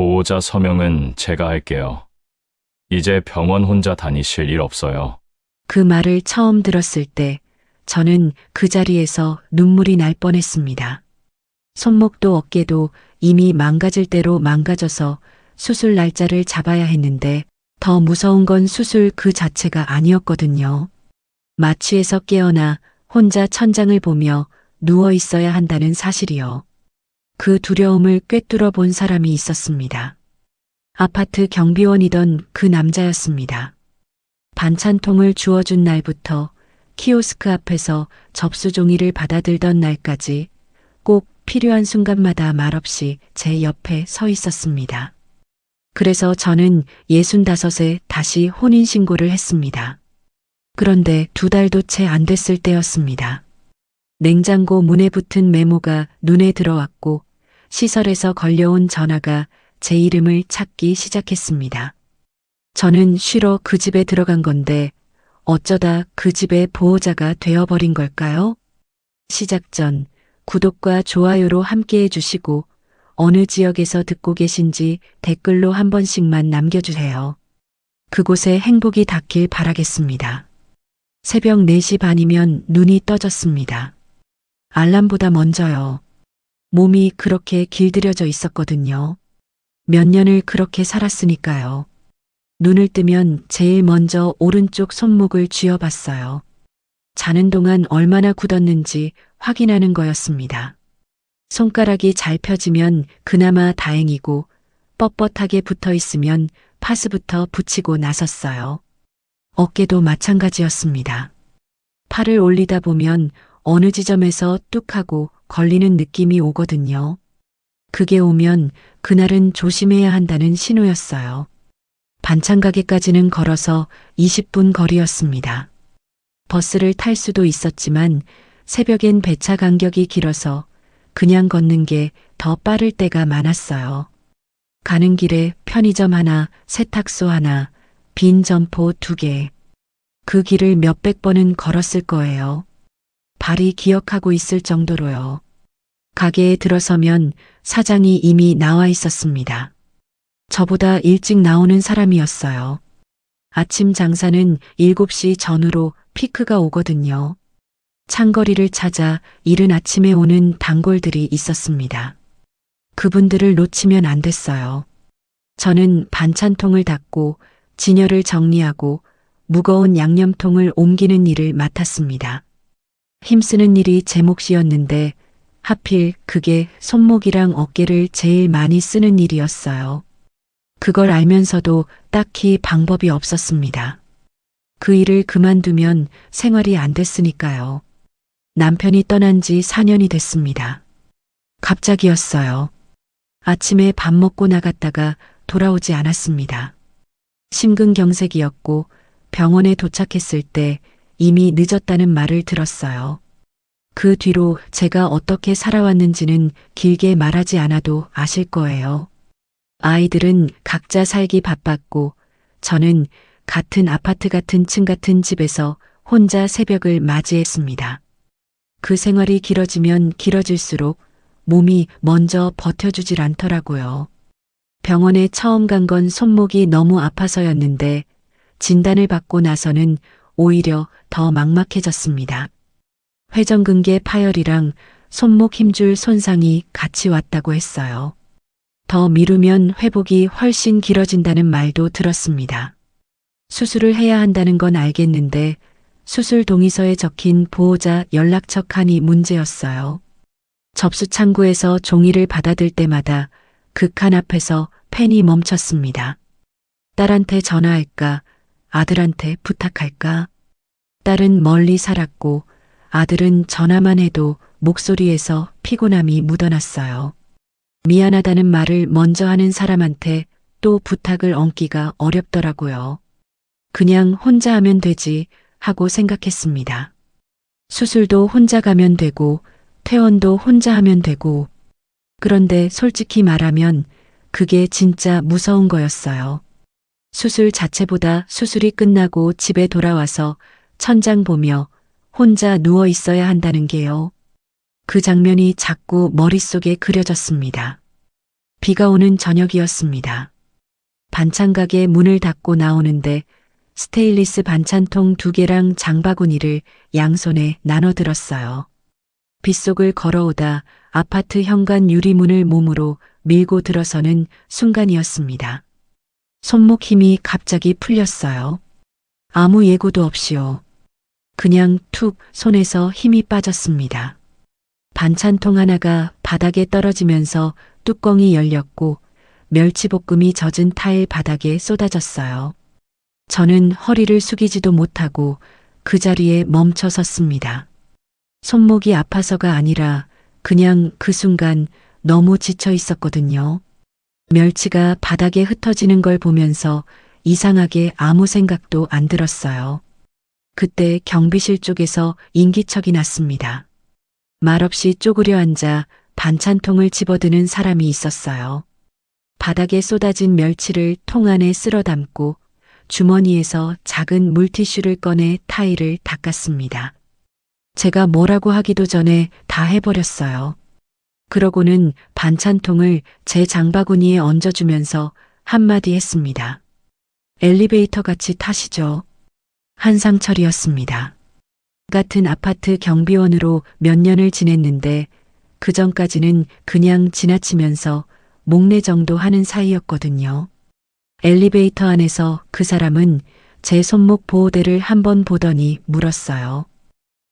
보호자 서명은 제가 할게요. 이제 병원 혼자 다니실 일 없어요. 그 말을 처음 들었을 때 저는 그 자리에서 눈물이 날 뻔했습니다. 손목도 어깨도 이미 망가질 대로 망가져서 수술 날짜를 잡아야 했는데 더 무서운 건 수술 그 자체가 아니었거든요. 마취에서 깨어나 혼자 천장을 보며 누워 있어야 한다는 사실이요. 그 두려움을 꿰뚫어 본 사람이 있었습니다. 아파트 경비원이던 그 남자였습니다. 반찬통을 주워준 날부터 키오스크 앞에서 접수 종이를 받아들던 날까지 꼭 필요한 순간마다 말없이 제 옆에 서 있었습니다. 그래서 저는 65에 다시 혼인신고를 했습니다. 그런데 2달도 채 안 됐을 때였습니다. 냉장고 문에 붙은 메모가 눈에 들어왔고 시설에서 걸려온 전화가 제 이름을 찾기 시작했습니다. 저는 쉬러 그 집에 들어간 건데 어쩌다 그 집의 보호자가 되어버린 걸까요? 시작 전 구독과 좋아요로 함께 해주시고 어느 지역에서 듣고 계신지 댓글로 한 번씩만 남겨주세요. 그곳에 행복이 닿길 바라겠습니다. 새벽 4시 반이면 눈이 떠졌습니다. 알람보다 먼저요. 몸이 그렇게 길들여져 있었거든요. 몇 년을 그렇게 살았으니까요. 눈을 뜨면 제일 먼저 오른쪽 손목을 쥐어봤어요. 자는 동안 얼마나 굳었는지 확인하는 거였습니다. 손가락이 잘 펴지면 그나마 다행이고 뻣뻣하게 붙어 있으면 파스부터 붙이고 나섰어요. 어깨도 마찬가지였습니다. 팔을 올리다 보면 어느 지점에서 뚝 하고 걸리는 느낌이 오거든요. 그게 오면 그날은 조심해야 한다는 신호였어요. 반찬 가게까지는 걸어서 20분 거리였습니다. 버스를 탈 수도 있었지만 새벽엔 배차 간격이 길어서 그냥 걷는 게 더 빠를 때가 많았어요. 가는 길에 편의점 하나, 세탁소 하나, 빈 점포 2개. 그 길을 몇백 번은 걸었을 거예요. 발이 기억하고 있을 정도로요. 가게에 들어서면 사장이 이미 나와 있었습니다. 저보다 일찍 나오는 사람이었어요. 아침 장사는 7시 전후로 피크가 오거든요. 창거리를 찾아 이른 아침에 오는 단골들이 있었습니다. 그분들을 놓치면 안 됐어요. 저는 반찬통을 닫고 진열을 정리하고 무거운 양념통을 옮기는 일을 맡았습니다. 힘쓰는 일이 제 몫이었는데 하필 그게 손목이랑 어깨를 제일 많이 쓰는 일이었어요. 그걸 알면서도 딱히 방법이 없었습니다. 그 일을 그만두면 생활이 안 됐으니까요. 남편이 떠난 지 4년이 됐습니다. 갑자기였어요. 아침에 밥 먹고 나갔다가 돌아오지 않았습니다. 심근경색이었고 병원에 도착했을 때 이미 늦었다는 말을 들었어요. 그 뒤로 제가 어떻게 살아왔는지는 길게 말하지 않아도 아실 거예요. 아이들은 각자 살기 바빴고 저는 같은 아파트 같은 층 같은 집에서 혼자 새벽을 맞이했습니다. 그 생활이 길어지면 길어질수록 몸이 먼저 버텨주질 않더라고요. 병원에 처음 간 건 손목이 너무 아파서였는데 진단을 받고 나서는 오히려 더 막막해졌습니다. 회전근개 파열이랑 손목 힘줄 손상이 같이 왔다고 했어요. 더 미루면 회복이 훨씬 길어진다는 말도 들었습니다. 수술을 해야 한다는 건 알겠는데 수술 동의서에 적힌 보호자 연락처 칸이 문제였어요. 접수 창구에서 종이를 받아들 때마다 그 칸 앞에서 펜이 멈췄습니다. 딸한테 전화할까? 아들한테 부탁할까? 딸은 멀리 살았고 아들은 전화만 해도 목소리에서 피곤함이 묻어났어요. 미안하다는 말을 먼저 하는 사람한테 또 부탁을 얹기가 어렵더라고요. 그냥 혼자 하면 되지 하고 생각했습니다. 수술도 혼자 가면 되고 퇴원도 혼자 하면 되고 그런데 솔직히 말하면 그게 진짜 무서운 거였어요. 수술 자체보다 수술이 끝나고 집에 돌아와서 천장 보며 혼자 누워 있어야 한다는 게요. 그 장면이 자꾸 머릿속에 그려졌습니다. 비가 오는 저녁이었습니다. 반찬 가게 문을 닫고 나오는데 스테인리스 반찬통 2개랑 장바구니를 양손에 나눠 들었어요. 빗속을 걸어오다 아파트 현관 유리문을 몸으로 밀고 들어서는 순간이었습니다. 손목 힘이 갑자기 풀렸어요. 아무 예고도 없이요. 그냥 툭 손에서 힘이 빠졌습니다. 반찬통 하나가 바닥에 떨어지면서 뚜껑이 열렸고 멸치볶음이 젖은 타일 바닥에 쏟아졌어요. 저는 허리를 숙이지도 못하고 그 자리에 멈춰 섰습니다. 손목이 아파서가 아니라 그냥 그 순간 너무 지쳐 있었거든요. 멸치가 바닥에 흩어지는 걸 보면서 이상하게 아무 생각도 안 들었어요. 그때 경비실 쪽에서 인기척이 났습니다. 말없이 쪼그려 앉아 반찬통을 집어드는 사람이 있었어요. 바닥에 쏟아진 멸치를 통 안에 쓸어 담고 주머니에서 작은 물티슈를 꺼내 타일을 닦았습니다. 제가 뭐라고 하기도 전에 다 해버렸어요. 그러고는 반찬통을 제 장바구니에 얹어주면서 한마디 했습니다. 엘리베이터 같이 타시죠. 한상철이었습니다. 같은 아파트 경비원으로 몇 년을 지냈는데 그 전까지는 그냥 지나치면서 목례 정도 하는 사이였거든요. 엘리베이터 안에서 그 사람은 제 손목 보호대를 한번 보더니 물었어요.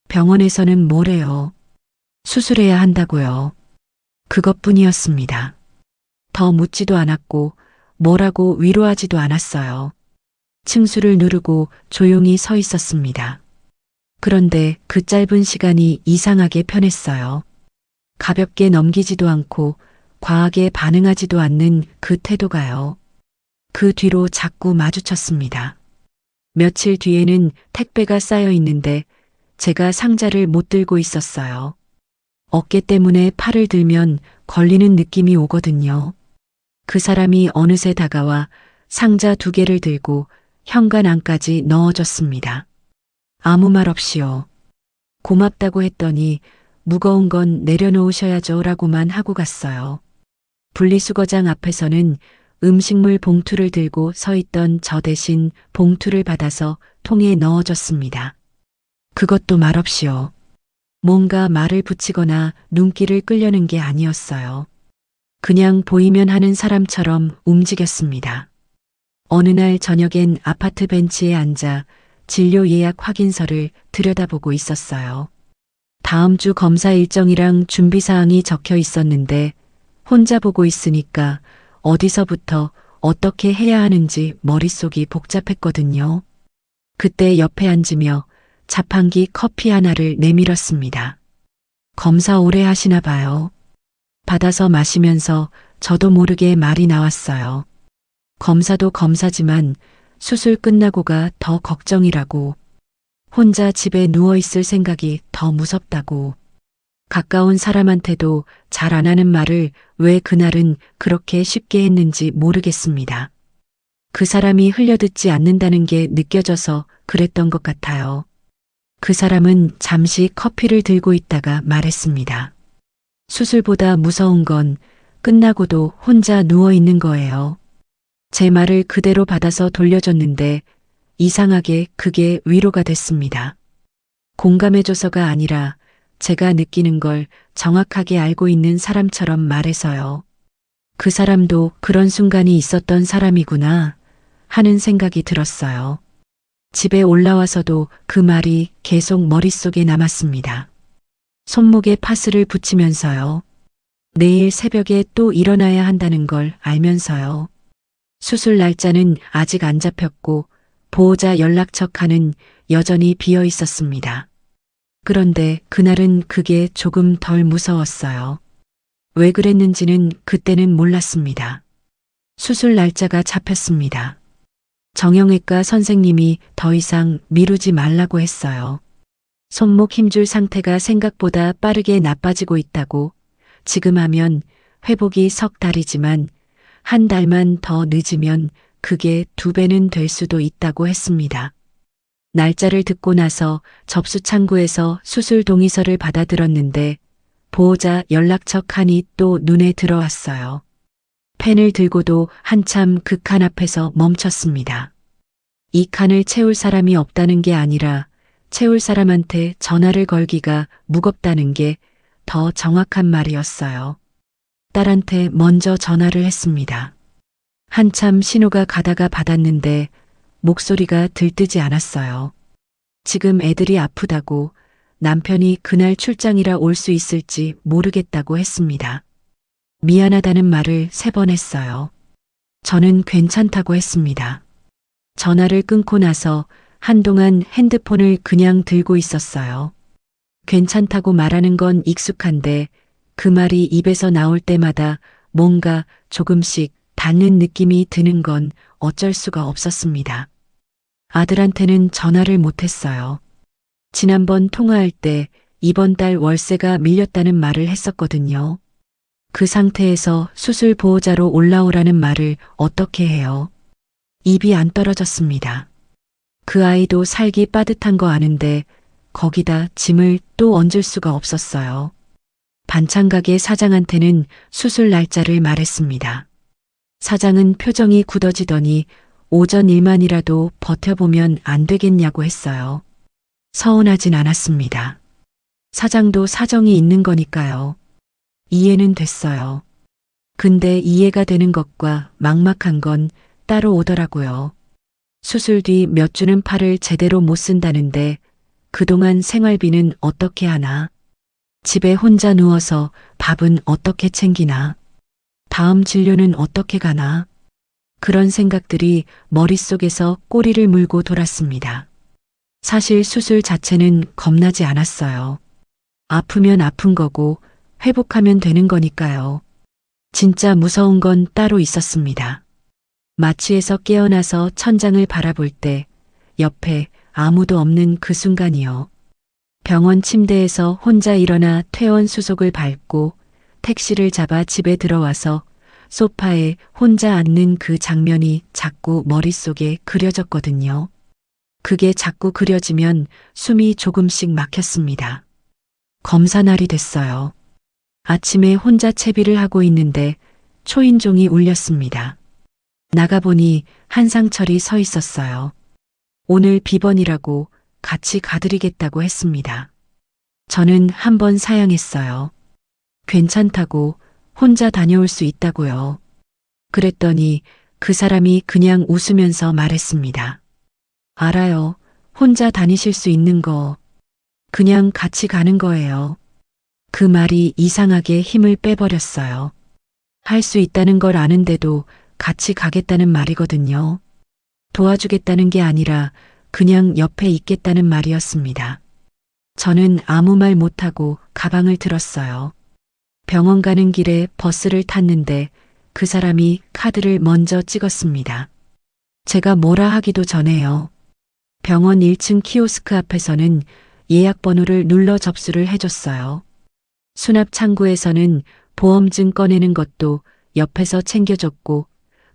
병원에서는 뭐래요? 수술해야 한다고요. 그것뿐이었습니다. 더 묻지도 않았고 뭐라고 위로하지도 않았어요. 층수를 누르고 조용히 서 있었습니다. 그런데 그 짧은 시간이 이상하게 편했어요. 가볍게 넘기지도 않고 과하게 반응하지도 않는 그 태도가요. 그 뒤로 자꾸 마주쳤습니다. 며칠 뒤에는 택배가 쌓여 있는데 제가 상자를 못 들고 있었어요. 어깨 때문에 팔을 들면 걸리는 느낌이 오거든요. 그 사람이 어느새 다가와 상자 2개를 들고 현관 안까지 넣어줬습니다. 아무 말 없이요. 고맙다고 했더니 무거운 건 내려놓으셔야죠 라고만 하고 갔어요. 분리수거장 앞에서는 음식물 봉투를 들고 서 있던 저 대신 봉투를 받아서 통에 넣어줬습니다. 그것도 말없이요. 뭔가 말을 붙이거나 눈길을 끌려는 게 아니었어요. 그냥 보이면 하는 사람처럼 움직였습니다. 어느 날 저녁엔 아파트 벤치에 앉아 진료 예약 확인서를 들여다보고 있었어요. 다음 주 검사 일정이랑 준비사항이 적혀 있었는데 혼자 보고 있으니까 어디서부터 어떻게 해야 하는지 머릿속이 복잡했거든요. 그때 옆에 앉으며 자판기 커피 하나를 내밀었습니다. 검사 오래 하시나 봐요. 받아서 마시면서 저도 모르게 말이 나왔어요. 검사도 검사지만 수술 끝나고가 더 걱정이라고. 혼자 집에 누워있을 생각이 더 무섭다고. 가까운 사람한테도 잘 안 하는 말을 왜 그날은 그렇게 쉽게 했는지 모르겠습니다. 그 사람이 흘려듣지 않는다는 게 느껴져서 그랬던 것 같아요. 그 사람은 잠시 커피를 들고 있다가 말했습니다. 수술보다 무서운 건 끝나고도 혼자 누워 있는 거예요. 제 말을 그대로 받아서 돌려줬는데 이상하게 그게 위로가 됐습니다. 공감해줘서가 아니라 제가 느끼는 걸 정확하게 알고 있는 사람처럼 말해서요. 그 사람도 그런 순간이 있었던 사람이구나 하는 생각이 들었어요. 집에 올라와서도 그 말이 계속 머릿속에 남았습니다. 손목에 파스를 붙이면서요. 내일 새벽에 또 일어나야 한다는 걸 알면서요. 수술 날짜는 아직 안 잡혔고 보호자 연락처 칸은 여전히 비어 있었습니다. 그런데 그날은 그게 조금 덜 무서웠어요. 왜 그랬는지는 그때는 몰랐습니다. 수술 날짜가 잡혔습니다. 정형외과 선생님이 더 이상 미루지 말라고 했어요. 손목 힘줄 상태가 생각보다 빠르게 나빠지고 있다고. 지금 하면 회복이 석 달이지만 한 달만 더 늦으면 그게 2배는 될 수도 있다고 했습니다. 날짜를 듣고 나서 접수 창구에서 수술 동의서를 받아들었는데 보호자 연락처 칸이 또 눈에 들어왔어요. 펜을 들고도 한참 그 칸 앞에서 멈췄습니다. 이 칸을 채울 사람이 없다는 게 아니라 채울 사람한테 전화를 걸기가 무겁다는 게 더 정확한 말이었어요. 딸한테 먼저 전화를 했습니다. 한참 신호가 가다가 받았는데 목소리가 들뜨지 않았어요. 지금 애들이 아프다고 남편이 그날 출장이라 올 수 있을지 모르겠다고 했습니다. 미안하다는 말을 3번 했어요. 저는 괜찮다고 했습니다. 전화를 끊고 나서 한동안 핸드폰을 그냥 들고 있었어요. 괜찮다고 말하는 건 익숙한데 그 말이 입에서 나올 때마다 뭔가 조금씩 닿는 느낌이 드는 건 어쩔 수가 없었습니다. 아들한테는 전화를 못했어요. 지난번 통화할 때 이번 달 월세가 밀렸다는 말을 했었거든요. 그 상태에서 수술 보호자로 올라오라는 말을 어떻게 해요? 입이 안 떨어졌습니다. 그 아이도 살기 빠듯한 거 아는데 거기다 짐을 또 얹을 수가 없었어요. 반찬가게 사장한테는 수술 날짜를 말했습니다. 사장은 표정이 굳어지더니 오전 일만이라도 버텨보면 안 되겠냐고 했어요. 서운하진 않았습니다. 사장도 사정이 있는 거니까요. 이해는 됐어요. 근데 이해가 되는 것과 막막한 건 따로 오더라고요. 수술 뒤 몇 주는 팔을 제대로 못 쓴다는데 그동안 생활비는 어떻게 하나? 집에 혼자 누워서 밥은 어떻게 챙기나? 다음 진료는 어떻게 가나? 그런 생각들이 머릿속에서 꼬리를 물고 돌았습니다. 사실 수술 자체는 겁나지 않았어요. 아프면 아픈 거고 회복하면 되는 거니까요. 진짜 무서운 건 따로 있었습니다. 마취에서 깨어나서 천장을 바라볼 때 옆에 아무도 없는 그 순간이요. 병원 침대에서 혼자 일어나 퇴원 수속을 밟고 택시를 잡아 집에 들어와서 소파에 혼자 앉는 그 장면이 자꾸 머릿속에 그려졌거든요. 그게 자꾸 그려지면 숨이 조금씩 막혔습니다. 검사 날이 됐어요. 아침에 혼자 채비를 하고 있는데 초인종이 울렸습니다. 나가보니 한상철이 서 있었어요. 오늘 비번이라고 같이 가드리겠다고 했습니다. 저는 한번 사양했어요. 괜찮다고 혼자 다녀올 수 있다고요. 그랬더니 그 사람이 그냥 웃으면서 말했습니다. 알아요. 혼자 다니실 수 있는 거. 그냥 같이 가는 거예요. 그 말이 이상하게 힘을 빼버렸어요. 할 수 있다는 걸 아는데도 같이 가겠다는 말이거든요. 도와주겠다는 게 아니라 그냥 옆에 있겠다는 말이었습니다. 저는 아무 말 못하고 가방을 들었어요. 병원 가는 길에 버스를 탔는데 그 사람이 카드를 먼저 찍었습니다. 제가 뭐라 하기도 전에요. 병원 1층 키오스크 앞에서는 예약 번호를 눌러 접수를 해줬어요. 수납 창구에서는 보험증 꺼내는 것도 옆에서 챙겨줬고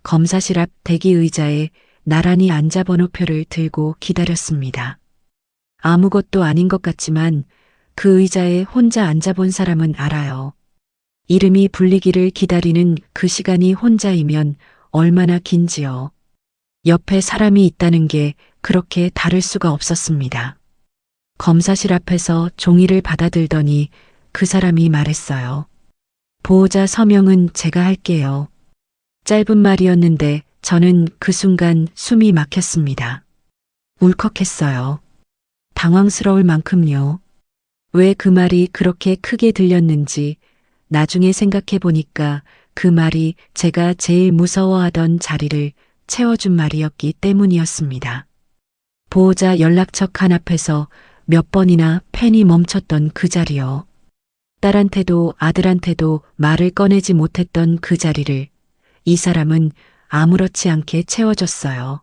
검사실 앞 대기 의자에 나란히 앉아 번호표를 들고 기다렸습니다. 아무것도 아닌 것 같지만 그 의자에 혼자 앉아본 사람은 알아요. 이름이 불리기를 기다리는 그 시간이 혼자이면 얼마나 긴지요. 옆에 사람이 있다는 게 그렇게 다를 수가 없었습니다. 검사실 앞에서 종이를 받아들더니 그 사람이 말했어요. 보호자 서명은 제가 할게요. 짧은 말이었는데 저는 그 순간 숨이 막혔습니다. 울컥했어요. 당황스러울 만큼요. 왜 그 말이 그렇게 크게 들렸는지 나중에 생각해 보니까 그 말이 제가 제일 무서워하던 자리를 채워준 말이었기 때문이었습니다. 보호자 연락처 칸 앞에서 몇 번이나 펜이 멈췄던 그 자리요. 딸한테도 아들한테도 말을 꺼내지 못했던 그 자리를 이 사람은 아무렇지 않게 채워줬어요.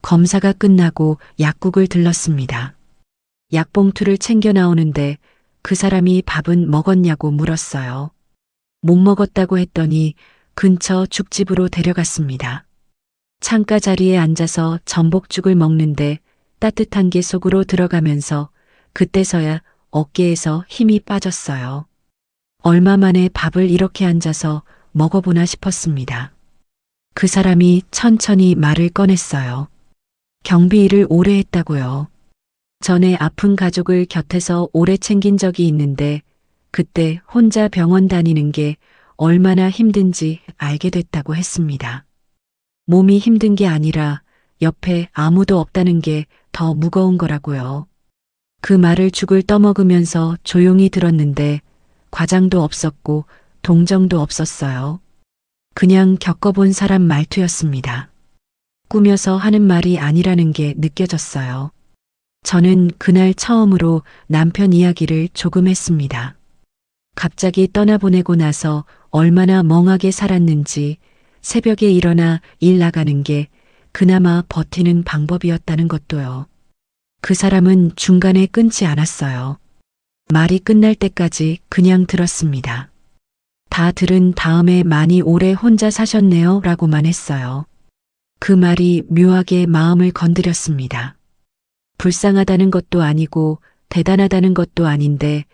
검사가 끝나고 약국을 들렀습니다. 약봉투를 챙겨 나오는데 그 사람이 밥은 먹었냐고 물었어요. 못 먹었다고 했더니 근처 죽집으로 데려갔습니다. 창가 자리에 앉아서 전복죽을 먹는데 따뜻한 게 속으로 들어가면서 그때서야 어깨에서 힘이 빠졌어요. 얼마 만에 밥을 이렇게 앉아서 먹어보나 싶었습니다. 그 사람이 천천히 말을 꺼냈어요. 경비 일을 오래 했다고요. 전에 아픈 가족을 곁에서 오래 챙긴 적이 있는데 그때 혼자 병원 다니는 게 얼마나 힘든지 알게 됐다고 했습니다. 몸이 힘든 게 아니라 옆에 아무도 없다는 게 더 무거운 거라고요. 그 말을 죽을 떠먹으면서 조용히 들었는데 과장도 없었고 동정도 없었어요. 그냥 겪어본 사람 말투였습니다. 꾸며서 하는 말이 아니라는 게 느껴졌어요. 저는 그날 처음으로 남편 이야기를 조금 했습니다. 갑자기 떠나보내고 나서 얼마나 멍하게 살았는지, 새벽에 일어나 일 나가는 게 그나마 버티는 방법이었다는 것도요. 그 사람은 중간에 끊지 않았어요. 말이 끝날 때까지 그냥 들었습니다. 다 들은 다음에 많이 오래 혼자 사셨네요 라고만 했어요. 그 말이 묘하게 마음을 건드렸습니다. 불쌍하다는 것도 아니고 대단하다는 것도 아닌데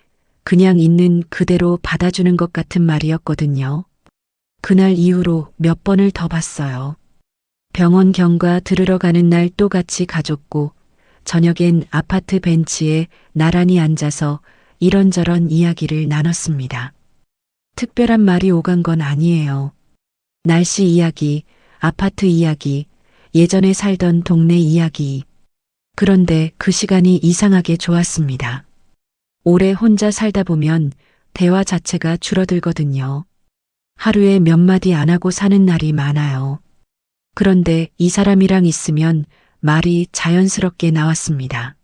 그냥 있는 그대로 받아주는 것 같은 말이었거든요. 그날 이후로 몇 번을 더 봤어요. 병원 경과 들으러 가는 날 또 같이 가줬고 저녁엔 아파트 벤치에 나란히 앉아서 이런저런 이야기를 나눴습니다. 특별한 말이 오간 건 아니에요. 날씨 이야기, 아파트 이야기, 예전에 살던 동네 이야기. 그런데 그 시간이 이상하게 좋았습니다. 오래 혼자 살다 보면 대화 자체가 줄어들거든요. 하루에 몇 마디 안 하고 사는 날이 많아요. 그런데 이 사람이랑 있으면 말이 자연스럽게 나왔습니다.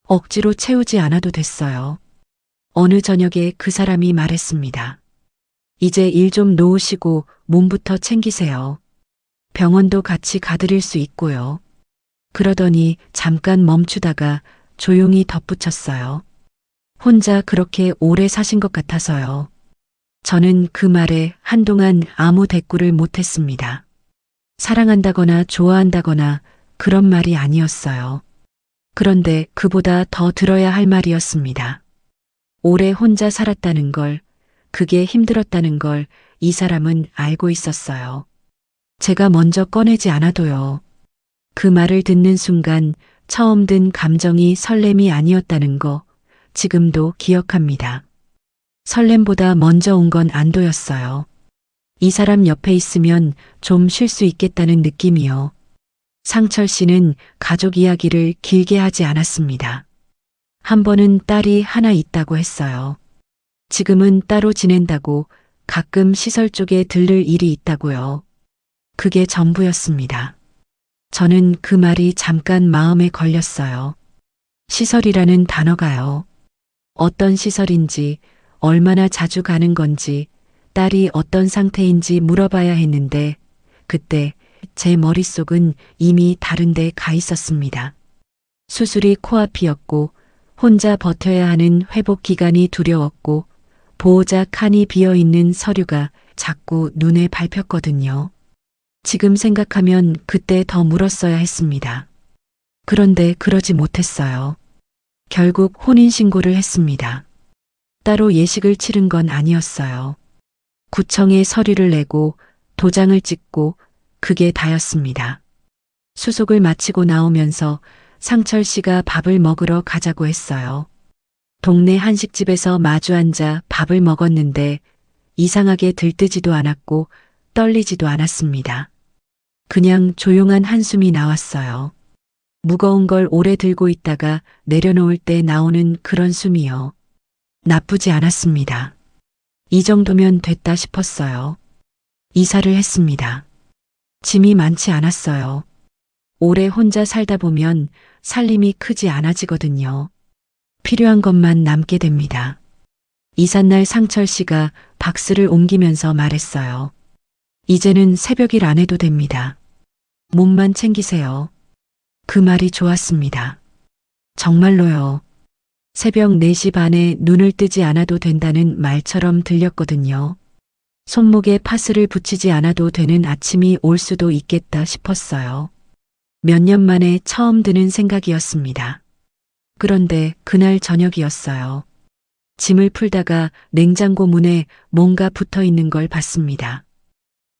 억지로 채우지 않아도 됐어요. 어느 저녁에 그 사람이 말했습니다. 이제 일 좀 놓으시고 몸부터 챙기세요. 병원도 같이 가드릴 수 있고요. 그러더니 잠깐 멈추다가 조용히 덧붙였어요. 혼자 그렇게 오래 사신 것 같아서요. 저는 그 말에 한동안 아무 대꾸를 못했습니다. 사랑한다거나 좋아한다거나 그런 말이 아니었어요. 그런데 그보다 더 들어야 할 말이었습니다. 오래 혼자 살았다는 걸, 그게 힘들었다는 걸 이 사람은 알고 있었어요. 제가 먼저 꺼내지 않아도요. 그 말을 듣는 순간 처음 든 감정이 설렘이 아니었다는 거 지금도 기억합니다. 설렘보다 먼저 온 건 안도였어요. 이 사람 옆에 있으면 좀 쉴 수 있겠다는 느낌이요. 상철 씨는 가족 이야기를 길게 하지 않았습니다. 한 번은 딸이 하나 있다고 했어요. 지금은 따로 지낸다고 가끔 시설 쪽에 들를 일이 있다고요. 그게 전부였습니다. 저는 그 말이 잠깐 마음에 걸렸어요. 시설이라는 단어가요. 어떤 시설인지, 얼마나 자주 가는 건지, 딸이 어떤 상태인지 물어봐야 했는데 그때 제 머릿속은 이미 다른 데 가 있었습니다. 수술이 코앞이었고 혼자 버텨야 하는 회복 기간이 두려웠고 보호자 칸이 비어있는 서류가 자꾸 눈에 밟혔거든요. 지금 생각하면 그때 더 물었어야 했습니다. 그런데 그러지 못했어요. 결국 혼인신고를 했습니다. 따로 예식을 치른 건 아니었어요. 구청에 서류를 내고 도장을 찍고 그게 다였습니다. 수속을 마치고 나오면서 상철 씨가 밥을 먹으러 가자고 했어요. 동네 한식집에서 마주 앉아 밥을 먹었는데 이상하게 들뜨지도 않았고 떨리지도 않았습니다. 그냥 조용한 한숨이 나왔어요. 무거운 걸 오래 들고 있다가 내려놓을 때 나오는 그런 숨이요. 나쁘지 않았습니다. 이 정도면 됐다 싶었어요. 이사를 했습니다. 짐이 많지 않았어요. 오래 혼자 살다 보면 살림이 크지 않아지거든요. 필요한 것만 남게 됩니다. 이삿날 상철 씨가 박스를 옮기면서 말했어요. 이제는 새벽일 안 해도 됩니다. 몸만 챙기세요. 그 말이 좋았습니다. 정말로요. 새벽 4시 반에 눈을 뜨지 않아도 된다는 말처럼 들렸거든요. 손목에 파스를 붙이지 않아도 되는 아침이 올 수도 있겠다 싶었어요. 몇 년 만에 처음 드는 생각이었습니다. 그런데 그날 저녁이었어요. 짐을 풀다가 냉장고 문에 뭔가 붙어 있는 걸 봤습니다.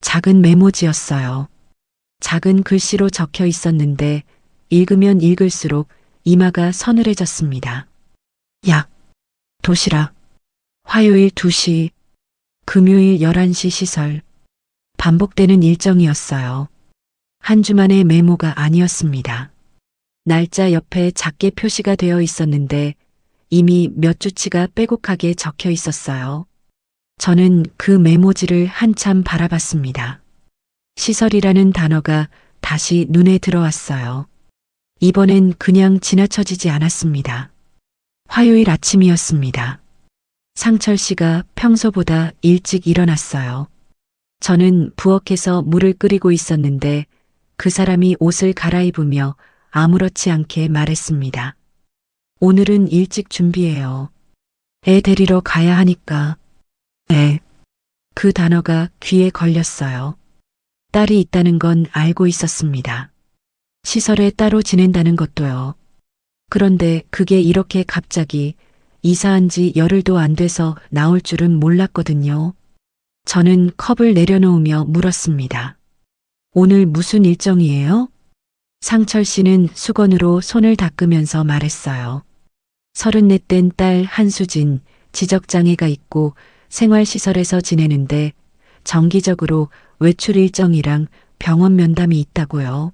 작은 메모지였어요. 작은 글씨로 적혀 있었는데 읽으면 읽을수록 이마가 서늘해졌습니다. 약, 도시락, 화요일 2시, 금요일 11시 시설. 반복되는 일정이었어요. 한 주만의 메모가 아니었습니다. 날짜 옆에 작게 표시가 되어 있었는데 이미 몇 주치가 빼곡하게 적혀 있었어요. 저는 그 메모지를 한참 바라봤습니다. 시설이라는 단어가 다시 눈에 들어왔어요. 이번엔 그냥 지나쳐지지 않았습니다. 화요일 아침이었습니다. 상철 씨가 평소보다 일찍 일어났어요. 저는 부엌에서 물을 끓이고 있었는데 그 사람이 옷을 갈아입으며 아무렇지 않게 말했습니다. 오늘은 일찍 준비해요. 애 데리러 가야 하니까. 애. 그 단어가 귀에 걸렸어요. 딸이 있다는 건 알고 있었습니다. 시설에 따로 지낸다는 것도요. 그런데 그게 이렇게 갑자기 이사한 지 열흘도 안 돼서 나올 줄은 몰랐거든요. 저는 컵을 내려놓으며 물었습니다. 오늘 무슨 일정이에요? 상철 씨는 수건으로 손을 닦으면서 말했어요. 34된 딸 한수진, 지적장애가 있고 생활시설에서 지내는데 정기적으로 외출 일정이랑 병원 면담이 있다고요.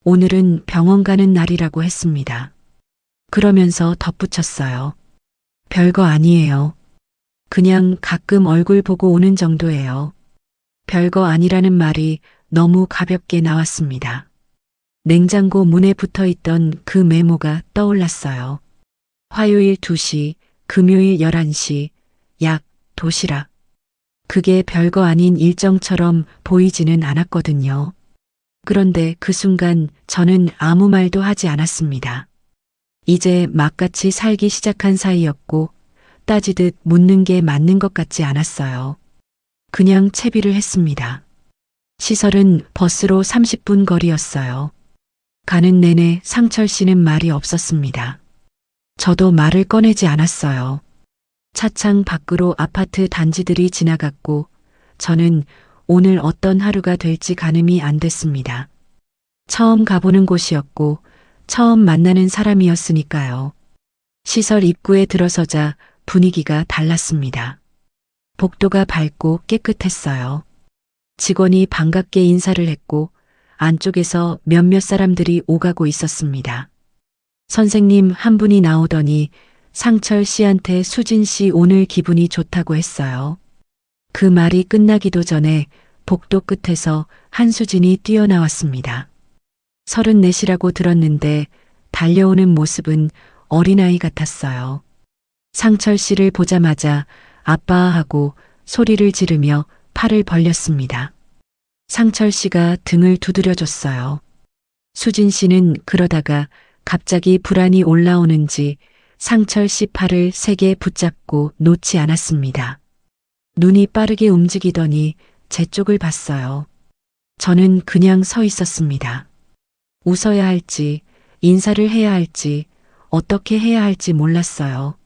오늘은 병원 가는 날이라고 했습니다. 그러면서 덧붙였어요. 별거 아니에요. 그냥 가끔 얼굴 보고 오는 정도예요. 별거 아니라는 말이 너무 가볍게 나왔습니다. 냉장고 문에 붙어 있던 그 메모가 떠올랐어요. 화요일 2시, 금요일 11시, 약, 도시락. 그게 별거 아닌 일정처럼 보이지는 않았거든요. 그런데 그 순간 저는 아무 말도 하지 않았습니다. 이제 막같이 살기 시작한 사이였고 따지듯 묻는 게 맞는 것 같지 않았어요. 그냥 채비를 했습니다. 시설은 버스로 30분 거리였어요. 가는 내내 상철 씨는 말이 없었습니다. 저도 말을 꺼내지 않았어요. 차창 밖으로 아파트 단지들이 지나갔고 저는 오늘 어떤 하루가 될지 가늠이 안 됐습니다. 처음 가보는 곳이었고 처음 만나는 사람이었으니까요. 시설 입구에 들어서자 분위기가 달랐습니다. 복도가 밝고 깨끗했어요. 직원이 반갑게 인사를 했고 안쪽에서 몇몇 사람들이 오가고 있었습니다. 선생님 한 분이 나오더니 상철 씨한테 수진 씨 오늘 기분이 좋다고 했어요. 그 말이 끝나기도 전에 복도 끝에서 한수진이 뛰어나왔습니다. 34이라고 들었는데 달려오는 모습은 어린아이 같았어요. 상철 씨를 보자마자 아빠 하고 소리를 지르며 팔을 벌렸습니다. 상철 씨가 등을 두드려줬어요. 수진 씨는 그러다가 갑자기 불안이 올라오는지 상철 씨 팔을 세게 붙잡고 놓지 않았습니다. 눈이 빠르게 움직이더니 제 쪽을 봤어요. 저는 그냥 서 있었습니다. 웃어야 할지, 인사를 해야 할지, 어떻게 해야 할지 몰랐어요.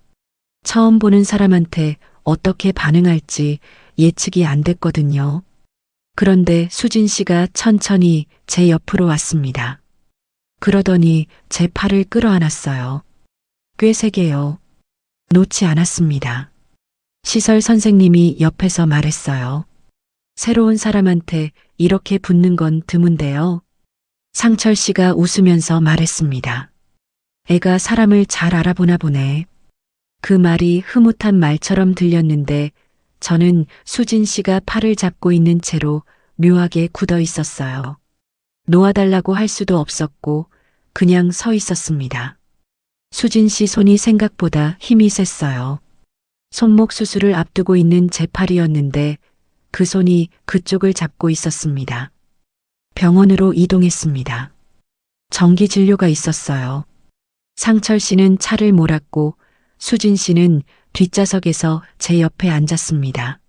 처음 보는 사람한테 어떻게 반응할지 예측이 안 됐거든요. 그런데 수진 씨가 천천히 제 옆으로 왔습니다. 그러더니 제 팔을 끌어안았어요. 꽤 세게요. 놓지 않았습니다. 시설 선생님이 옆에서 말했어요. 새로운 사람한테 이렇게 붙는 건 드문데요. 상철 씨가 웃으면서 말했습니다. 애가 사람을 잘 알아보나 보네. 그 말이 흐뭇한 말처럼 들렸는데 저는 수진 씨가 팔을 잡고 있는 채로 묘하게 굳어 있었어요. 놓아달라고 할 수도 없었고 그냥 서 있었습니다. 수진 씨 손이 생각보다 힘이 셌어요. 손목 수술을 앞두고 있는 제 팔이었는데 그 손이 그쪽을 잡고 있었습니다. 병원으로 이동했습니다. 정기 진료가 있었어요. 상철 씨는 차를 몰았고 수진 씨는 뒷좌석에서 제 옆에 앉았습니다.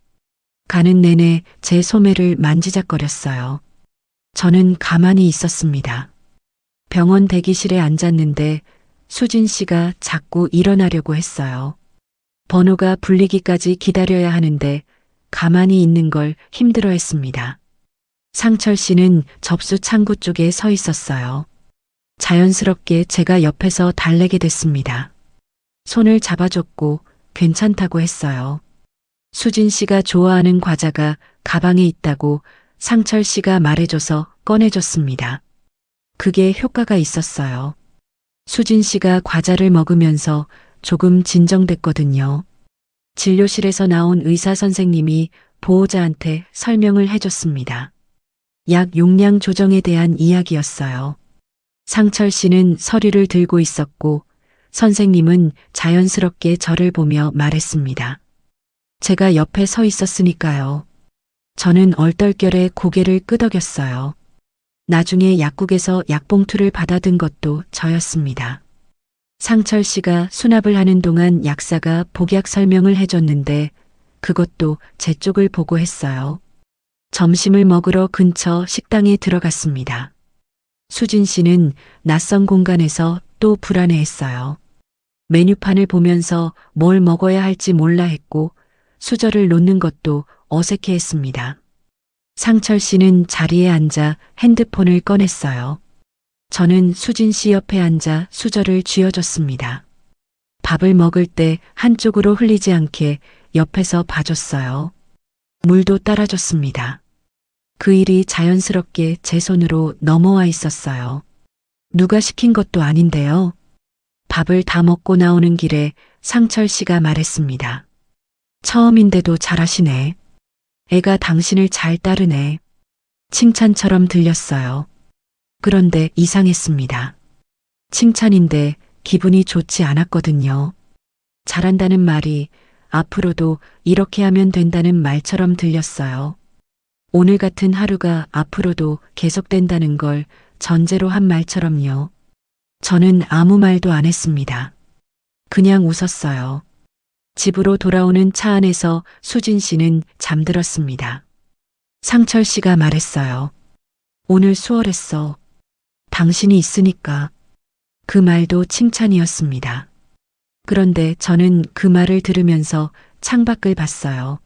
가는 내내 제 소매를 만지작거렸어요. 저는 가만히 있었습니다. 병원 대기실에 앉았는데 수진 씨가 자꾸 일어나려고 했어요. 번호가 불리기까지 기다려야 하는데 가만히 있는 걸 힘들어 했습니다. 상철 씨는 접수 창구 쪽에 서 있었어요. 자연스럽게 제가 옆에서 달래게 됐습니다. 손을 잡아줬고 괜찮다고 했어요. 수진 씨가 좋아하는 과자가 가방에 있다고 상철 씨가 말해줘서 꺼내줬습니다. 그게 효과가 있었어요. 수진 씨가 과자를 먹으면서 조금 진정됐거든요. 진료실에서 나온 의사 선생님이 보호자한테 설명을 해줬습니다. 약 용량 조정에 대한 이야기였어요. 상철 씨는 서류를 들고 있었고 선생님은 자연스럽게 저를 보며 말했습니다. 제가 옆에 서 있었으니까요. 저는 얼떨결에 고개를 끄덕였어요. 나중에 약국에서 약봉투를 받아든 것도 저였습니다. 상철 씨가 수납을 하는 동안 약사가 복약 설명을 해줬는데 그것도 제 쪽을 보고 했어요. 점심을 먹으러 근처 식당에 들어갔습니다. 수진 씨는 낯선 공간에서 또 불안해했어요. 메뉴판을 보면서 뭘 먹어야 할지 몰라 했고 수저를 놓는 것도 어색해했습니다. 상철 씨는 자리에 앉아 핸드폰을 꺼냈어요. 저는 수진 씨 옆에 앉아 수저를 쥐어줬습니다. 밥을 먹을 때 한쪽으로 흘리지 않게 옆에서 봐줬어요. 물도 따라줬습니다. 그 일이 자연스럽게 제 손으로 넘어와 있었어요. 누가 시킨 것도 아닌데요. 밥을 다 먹고 나오는 길에 상철 씨가 말했습니다. 처음인데도 잘하시네. 애가 당신을 잘 따르네. 칭찬처럼 들렸어요. 그런데 이상했습니다. 칭찬인데 기분이 좋지 않았거든요. 잘한다는 말이 앞으로도 이렇게 하면 된다는 말처럼 들렸어요. 오늘 같은 하루가 앞으로도 계속된다는 걸 전제로 한 말처럼요. 저는 아무 말도 안 했습니다. 그냥 웃었어요. 집으로 돌아오는 차 안에서 수진 씨는 잠들었습니다. 상철 씨가 말했어요. 오늘 수월했어. 당신이 있으니까. 그 말도 칭찬이었습니다. 그런데 저는 그 말을 들으면서 창밖을 봤어요.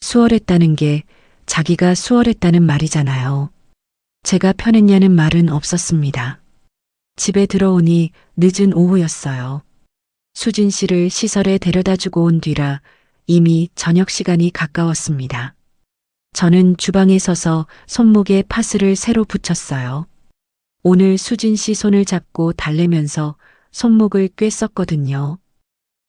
수월했다는 게 자기가 수월했다는 말이잖아요. 제가 편했냐는 말은 없었습니다. 집에 들어오니 늦은 오후였어요. 수진 씨를 시설에 데려다 주고 온 뒤라 이미 저녁 시간이 가까웠습니다. 저는 주방에 서서 손목에 파스를 새로 붙였어요. 오늘 수진 씨 손을 잡고 달래면서 손목을 꿰었거든요.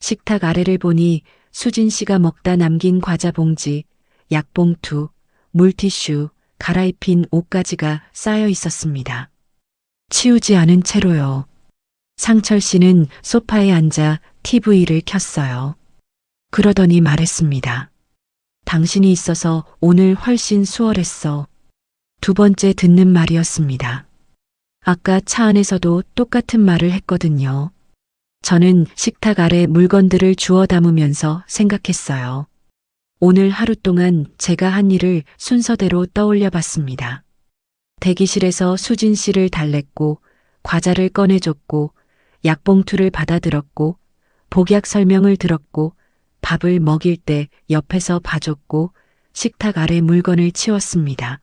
식탁 아래를 보니 수진 씨가 먹다 남긴 과자 봉지, 약봉투, 물티슈, 갈아입힌 옷가지가 쌓여 있었습니다. 치우지 않은 채로요. 상철 씨는 소파에 앉아 TV를 켰어요. 그러더니 말했습니다. 당신이 있어서 오늘 훨씬 수월했어. 두 번째 듣는 말이었습니다. 아까 차 안에서도 똑같은 말을 했거든요. 저는 식탁 아래 물건들을 주워 담으면서 생각했어요. 오늘 하루 동안 제가 한 일을 순서대로 떠올려 봤습니다. 대기실에서 수진 씨를 달랬고, 과자를 꺼내줬고, 약봉투를 받아들었고, 복약 설명을 들었고, 밥을 먹일 때 옆에서 봐줬고, 식탁 아래 물건을 치웠습니다.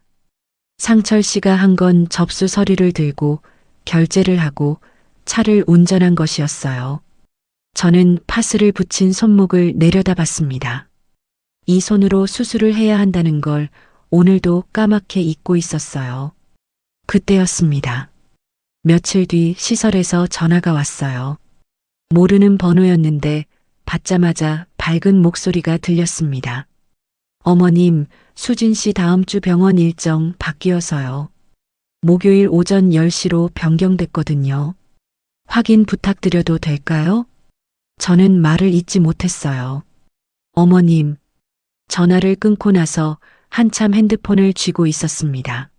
상철 씨가 한 건 접수 서류를 들고 결제를 하고 차를 운전한 것이었어요. 저는 파스를 붙인 손목을 내려다봤습니다. 이 손으로 수술을 해야 한다는 걸 오늘도 까맣게 잊고 있었어요. 그때였습니다. 며칠 뒤 시설에서 전화가 왔어요. 모르는 번호였는데 받자마자 밝은 목소리가 들렸습니다. 어머님, 수진 씨 다음 주 병원 일정 바뀌어서요. 목요일 오전 10시로 변경됐거든요. 확인 부탁드려도 될까요? 저는 말을 잇지 못했어요. 어머님, 전화를 끊고 나서 한참 핸드폰을 쥐고 있었습니다.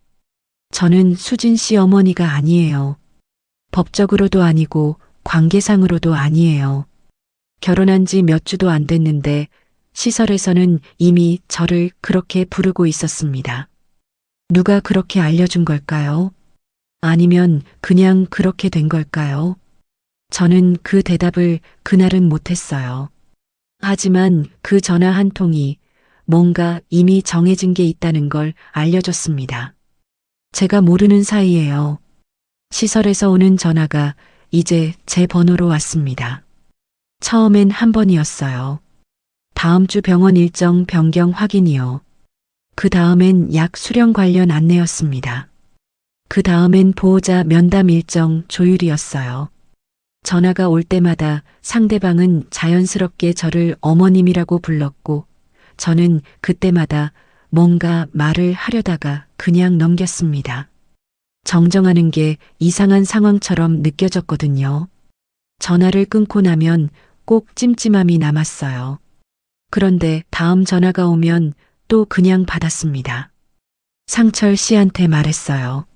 저는 수진 씨 어머니가 아니에요. 법적으로도 아니고 관계상으로도 아니에요. 결혼한 지 몇 주도 안 됐는데 시설에서는 이미 저를 그렇게 부르고 있었습니다. 누가 그렇게 알려준 걸까요? 아니면 그냥 그렇게 된 걸까요? 저는 그 대답을 그날은 못했어요. 하지만 그 전화 한 통이 뭔가 이미 정해진 게 있다는 걸 알려줬습니다. 제가 모르는 사이에요. 시설에서 오는 전화가 이제 제 번호로 왔습니다. 처음엔 한 번이었어요. 다음 주 병원 일정 변경 확인이요. 그 다음엔 약 수령 관련 안내였습니다. 그 다음엔 보호자 면담 일정 조율이었어요. 전화가 올 때마다 상대방은 자연스럽게 저를 어머님이라고 불렀고 저는 그때마다 뭔가 말을 하려다가 그냥 넘겼습니다. 정정하는 게 이상한 상황처럼 느껴졌거든요. 전화를 끊고 나면 꼭 찜찜함이 남았어요. 그런데 다음 전화가 오면 또 그냥 받았습니다. 상철 씨한테 말했어요.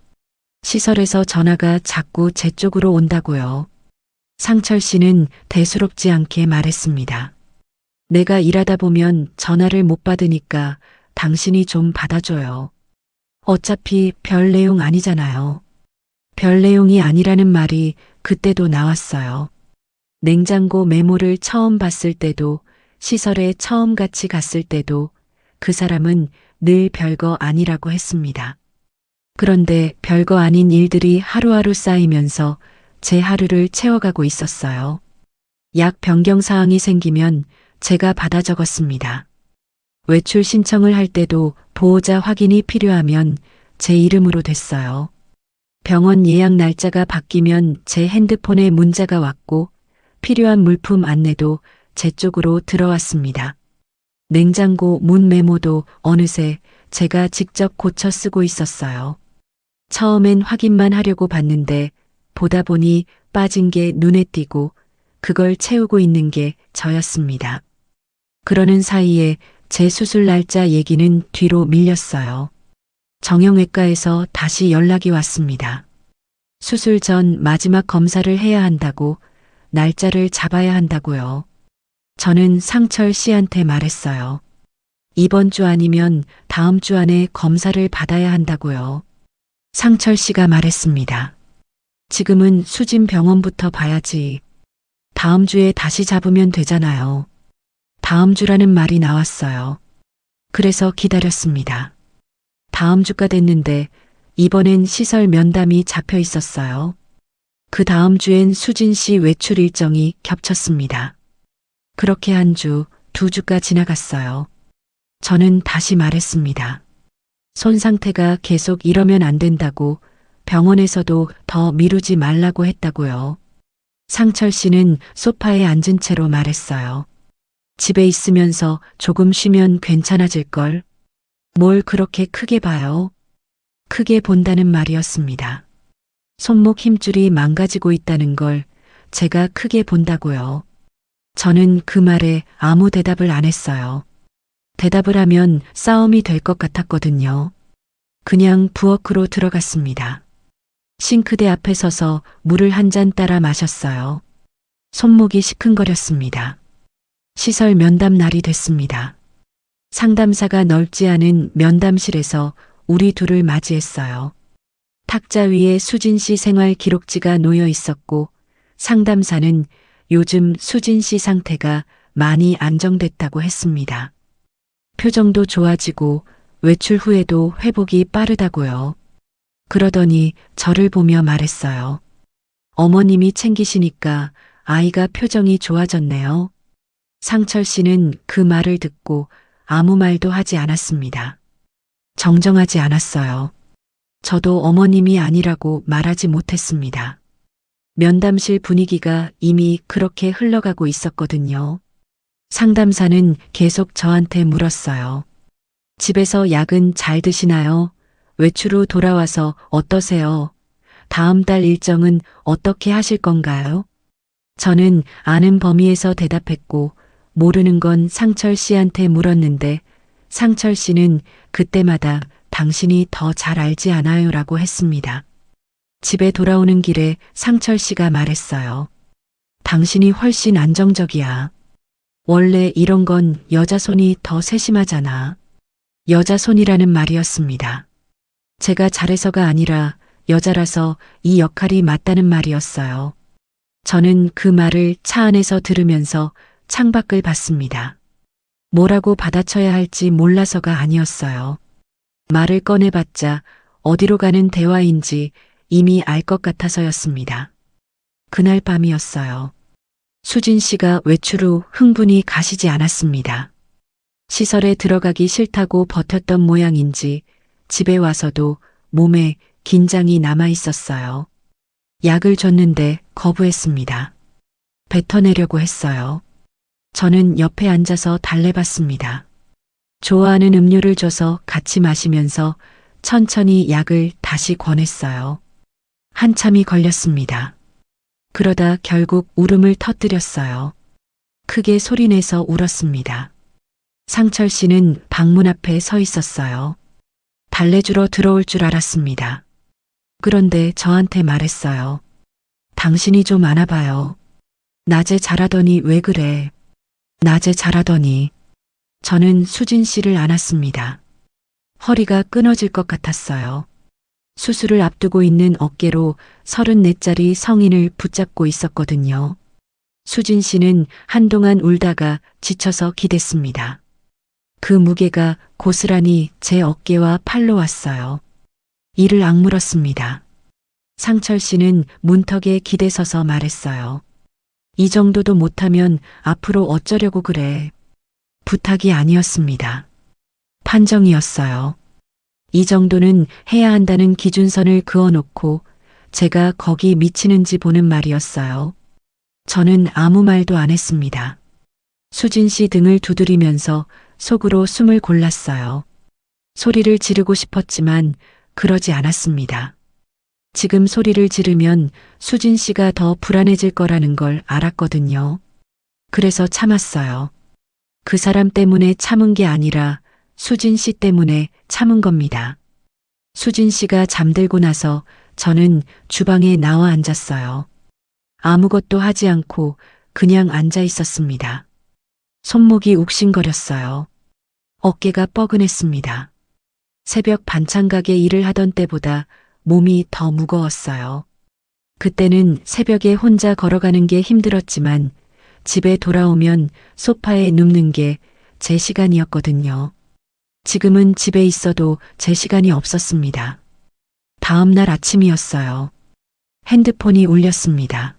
시설에서 전화가 자꾸 제 쪽으로 온다고요. 상철 씨는 대수롭지 않게 말했습니다. 내가 일하다 보면 전화를 못 받으니까 당신이 좀 받아줘요. 어차피 별 내용 아니잖아요. 별 내용이 아니라는 말이 그때도 나왔어요. 냉장고 메모를 처음 봤을 때도 시설에 처음 같이 갔을 때도 그 사람은 늘 별거 아니라고 했습니다. 그런데 별거 아닌 일들이 하루하루 쌓이면서 제 하루를 채워가고 있었어요. 약 변경 사항이 생기면 제가 받아 적었습니다. 외출 신청을 할 때도 보호자 확인이 필요하면 제 이름으로 됐어요. 병원 예약 날짜가 바뀌면 제 핸드폰에 문자가 왔고 필요한 물품 안내도 제 쪽으로 들어왔습니다. 냉장고 문 메모도 어느새 제가 직접 고쳐 쓰고 있었어요. 처음엔 확인만 하려고 봤는데 보다 보니 빠진 게 눈에 띄고 그걸 채우고 있는 게 저였습니다. 그러는 사이에 제 수술 날짜 얘기는 뒤로 밀렸어요. 정형외과에서 다시 연락이 왔습니다. 수술 전 마지막 검사를 해야 한다고 날짜를 잡아야 한다고요. 저는 상철 씨한테 말했어요. 이번 주 아니면 다음 주 안에 검사를 받아야 한다고요. 상철 씨가 말했습니다. 지금은 수진 병원부터 봐야지. 다음 주에 다시 잡으면 되잖아요. 다음 주라는 말이 나왔어요. 그래서 기다렸습니다. 다음 주가 됐는데 이번엔 시설 면담이 잡혀 있었어요. 그 다음 주엔 수진 씨 외출 일정이 겹쳤습니다. 그렇게 한 주, 두 주가 지나갔어요. 저는 다시 말했습니다. 손 상태가 계속 이러면 안 된다고 병원에서도 더 미루지 말라고 했다고요. 상철 씨는 소파에 앉은 채로 말했어요. 집에 있으면서 조금 쉬면 괜찮아질걸. 뭘 그렇게 크게 봐요? 크게 본다는 말이었습니다. 손목 힘줄이 망가지고 있다는 걸 제가 크게 본다고요. 저는 그 말에 아무 대답을 안 했어요. 대답을 하면 싸움이 될 것 같았거든요. 그냥 부엌으로 들어갔습니다. 싱크대 앞에 서서 물을 한 잔 따라 마셨어요. 손목이 시큰거렸습니다. 시설 면담 날이 됐습니다. 상담사가 넓지 않은 면담실에서 우리 둘을 맞이했어요. 탁자 위에 수진 씨 생활 기록지가 놓여 있었고 상담사는 요즘 수진 씨 상태가 많이 안정됐다고 했습니다. 표정도 좋아지고 외출 후에도 회복이 빠르다고요. 그러더니 저를 보며 말했어요. 어머님이 챙기시니까 아이가 표정이 좋아졌네요. 상철 씨는 그 말을 듣고 아무 말도 하지 않았습니다. 정정하지 않았어요. 저도 어머님이 아니라고 말하지 못했습니다. 면담실 분위기가 이미 그렇게 흘러가고 있었거든요. 상담사는 계속 저한테 물었어요. 집에서 약은 잘 드시나요? 외출 후 돌아와서 어떠세요? 다음 달 일정은 어떻게 하실 건가요? 저는 아는 범위에서 대답했고 모르는 건 상철 씨한테 물었는데 상철 씨는 그때마다 당신이 더 잘 알지 않아요 라고 했습니다. 집에 돌아오는 길에 상철 씨가 말했어요. 당신이 훨씬 안정적이야. 원래 이런 건 여자 손이 더 세심하잖아. 여자 손이라는 말이었습니다. 제가 잘해서가 아니라 여자라서 이 역할이 맞다는 말이었어요. 저는 그 말을 차 안에서 들으면서 창밖을 봤습니다. 뭐라고 받아쳐야 할지 몰라서가 아니었어요. 말을 꺼내봤자 어디로 가는 대화인지 이미 알 것 같아서였습니다. 그날 밤이었어요. 수진 씨가 외출 후 흥분이 가시지 않았습니다. 시설에 들어가기 싫다고 버텼던 모양인지 집에 와서도 몸에 긴장이 남아 있었어요. 약을 줬는데 거부했습니다. 뱉어내려고 했어요. 저는 옆에 앉아서 달래봤습니다. 좋아하는 음료를 줘서 같이 마시면서 천천히 약을 다시 권했어요. 한참이 걸렸습니다. 그러다 결국 울음을 터뜨렸어요. 크게 소리내서 울었습니다. 상철 씨는 방문 앞에 서 있었어요. 달래주러 들어올 줄 알았습니다. 그런데 저한테 말했어요. 당신이 좀 안아봐요. 낮에 자라더니 왜 그래? 낮에 자라더니. 저는 수진 씨를 안았습니다. 허리가 끊어질 것 같았어요. 수술을 앞두고 있는 어깨로 34짜리 성인을 붙잡고 있었거든요. 수진 씨는 한동안 울다가 지쳐서 기댔습니다. 그 무게가 고스란히 제 어깨와 팔로 왔어요. 이를 악물었습니다. 상철 씨는 문턱에 기대서서 말했어요. 이 정도도 못하면 앞으로 어쩌려고 그래. 부탁이 아니었습니다. 판정이었어요. 이 정도는 해야 한다는 기준선을 그어놓고 제가 거기 미치는지 보는 말이었어요. 저는 아무 말도 안 했습니다. 수진 씨 등을 두드리면서 속으로 숨을 골랐어요. 소리를 지르고 싶었지만 그러지 않았습니다. 지금 소리를 지르면 수진 씨가 더 불안해질 거라는 걸 알았거든요. 그래서 참았어요. 그 사람 때문에 참은 게 아니라 수진 씨 때문에 참은 겁니다. 수진 씨가 잠들고 나서 저는 주방에 나와 앉았어요. 아무것도 하지 않고 그냥 앉아 있었습니다. 손목이 욱신거렸어요. 어깨가 뻐근했습니다. 새벽 반찬 가게 일을 하던 때보다 몸이 더 무거웠어요. 그때는 새벽에 혼자 걸어가는 게 힘들었지만 집에 돌아오면 소파에 눕는 게 제 시간이었거든요. 지금은 집에 있어도 제 시간이 없었습니다. 다음 날 아침이었어요. 핸드폰이 울렸습니다.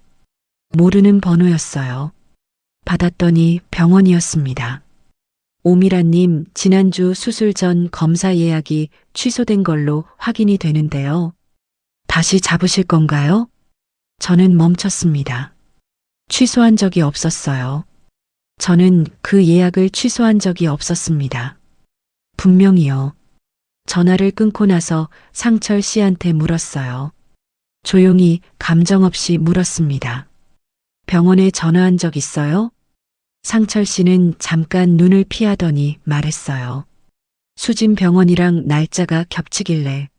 모르는 번호였어요. 받았더니 병원이었습니다. 오미라님, 지난주 수술 전 검사 예약이 취소된 걸로 확인이 되는데요. 다시 잡으실 건가요? 저는 멈췄습니다. 취소한 적이 없었어요. 저는 그 예약을 취소한 적이 없었습니다. 분명히요. 전화를 끊고 나서 상철 씨한테 물었어요. 조용히 감정 없이 물었습니다. 병원에 전화한 적 있어요? 상철 씨는 잠깐 눈을 피하더니 말했어요. 수진 병원이랑 날짜가 겹치길래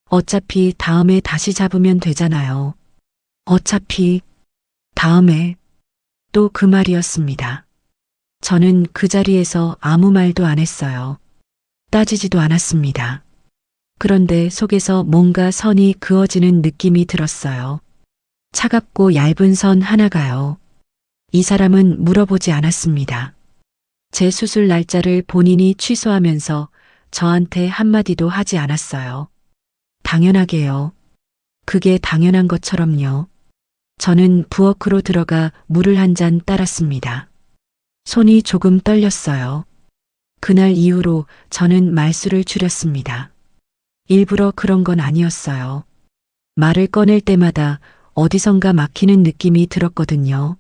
어차피 다음에 다시 잡으면 되잖아요. 어차피 다음에 또 그 말이었습니다. 저는 그 자리에서 아무 말도 안 했어요. 따지지도 않았습니다. 그런데 속에서 뭔가 선이 그어지는 느낌이 들었어요. 차갑고 얇은 선 하나가요. 이 사람은 물어보지 않았습니다. 제 수술 날짜를 본인이 취소하면서 저한테 한마디도 하지 않았어요. 당연하게요. 그게 당연한 것처럼요. 저는 부엌으로 들어가 물을 한 잔 따랐습니다. 손이 조금 떨렸어요. 그날 이후로 저는 말수를 줄였습니다. 일부러 그런 건 아니었어요. 말을 꺼낼 때마다 어디선가 막히는 느낌이 들었거든요.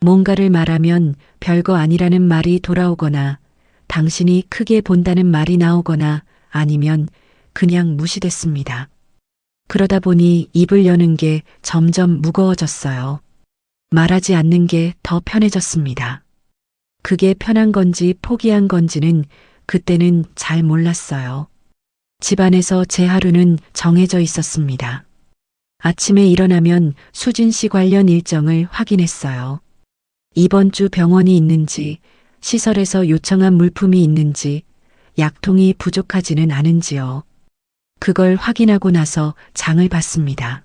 뭔가를 말하면 별거 아니라는 말이 돌아오거나 당신이 크게 본다는 말이 나오거나 아니면 그냥 무시됐습니다. 그러다 보니 입을 여는 게 점점 무거워졌어요. 말하지 않는 게 더 편해졌습니다. 그게 편한 건지 포기한 건지는 그때는 잘 몰랐어요. 집안에서 제 하루는 정해져 있었습니다. 아침에 일어나면 수진 씨 관련 일정을 확인했어요. 이번 주 병원이 있는지, 시설에서 요청한 물품이 있는지, 약통이 부족하지는 않은지요. 그걸 확인하고 나서 장을 봤습니다.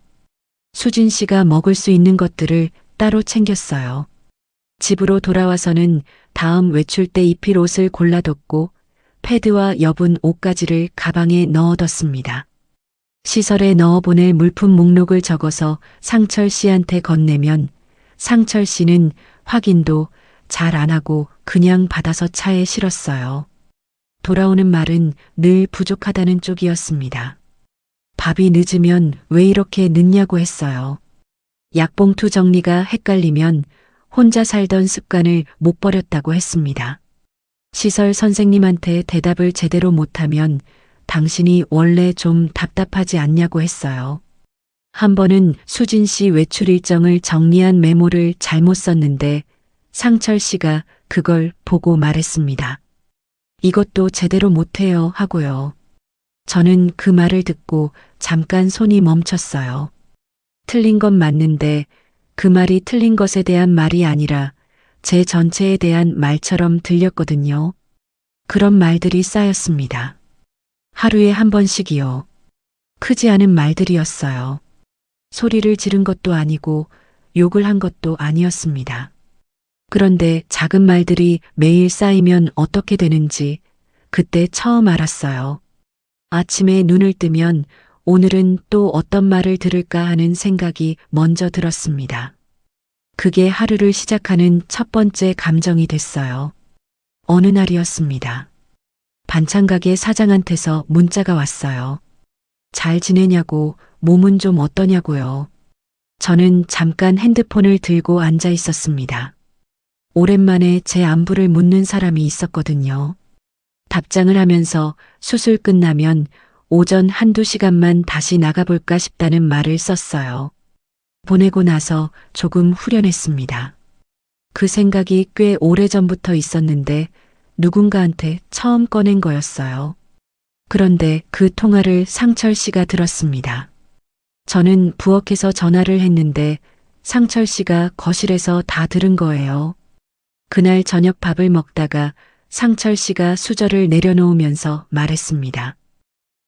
수진 씨가 먹을 수 있는 것들을 따로 챙겼어요. 집으로 돌아와서는 다음 외출 때 입힐 옷을 골라뒀고 패드와 여분 옷가지를 가방에 넣어뒀습니다. 시설에 넣어보낼 물품 목록을 적어서 상철 씨한테 건네면 상철 씨는 확인도 잘 안 하고 그냥 받아서 차에 실었어요. 돌아오는 말은 늘 부족하다는 쪽이었습니다. 밥이 늦으면 왜 이렇게 늦냐고 했어요. 약봉투 정리가 헷갈리면 혼자 살던 습관을 못 버렸다고 했습니다. 시설 선생님한테 대답을 제대로 못하면 당신이 원래 좀 답답하지 않냐고 했어요. 한 번은 수진 씨 외출 일정을 정리한 메모를 잘못 썼는데 상철 씨가 그걸 보고 말했습니다. 이것도 제대로 못해요 하고요. 저는 그 말을 듣고 잠깐 손이 멈췄어요. 틀린 건 맞는데 그 말이 틀린 것에 대한 말이 아니라 제 전체에 대한 말처럼 들렸거든요. 그런 말들이 쌓였습니다. 하루에 한 번씩이요. 크지 않은 말들이었어요. 소리를 지른 것도 아니고 욕을 한 것도 아니었습니다. 그런데 작은 말들이 매일 쌓이면 어떻게 되는지 그때 처음 알았어요. 아침에 눈을 뜨면 오늘은 또 어떤 말을 들을까 하는 생각이 먼저 들었습니다. 그게 하루를 시작하는 첫 번째 감정이 됐어요. 어느 날이었습니다. 반찬가게 사장한테서 문자가 왔어요. 잘 지내냐고, 몸은 좀 어떠냐고요. 저는 잠깐 핸드폰을 들고 앉아 있었습니다. 오랜만에 제 안부를 묻는 사람이 있었거든요. 답장을 하면서 수술 끝나면 오전 한두 시간만 다시 나가볼까 싶다는 말을 썼어요. 보내고 나서 조금 후련했습니다. 그 생각이 꽤 오래전부터 있었는데 누군가한테 처음 꺼낸 거였어요. 그런데 그 통화를 상철 씨가 들었습니다. 저는 부엌에서 전화를 했는데 상철 씨가 거실에서 다 들은 거예요. 그날 저녁 밥을 먹다가 상철 씨가 수저를 내려놓으면서 말했습니다.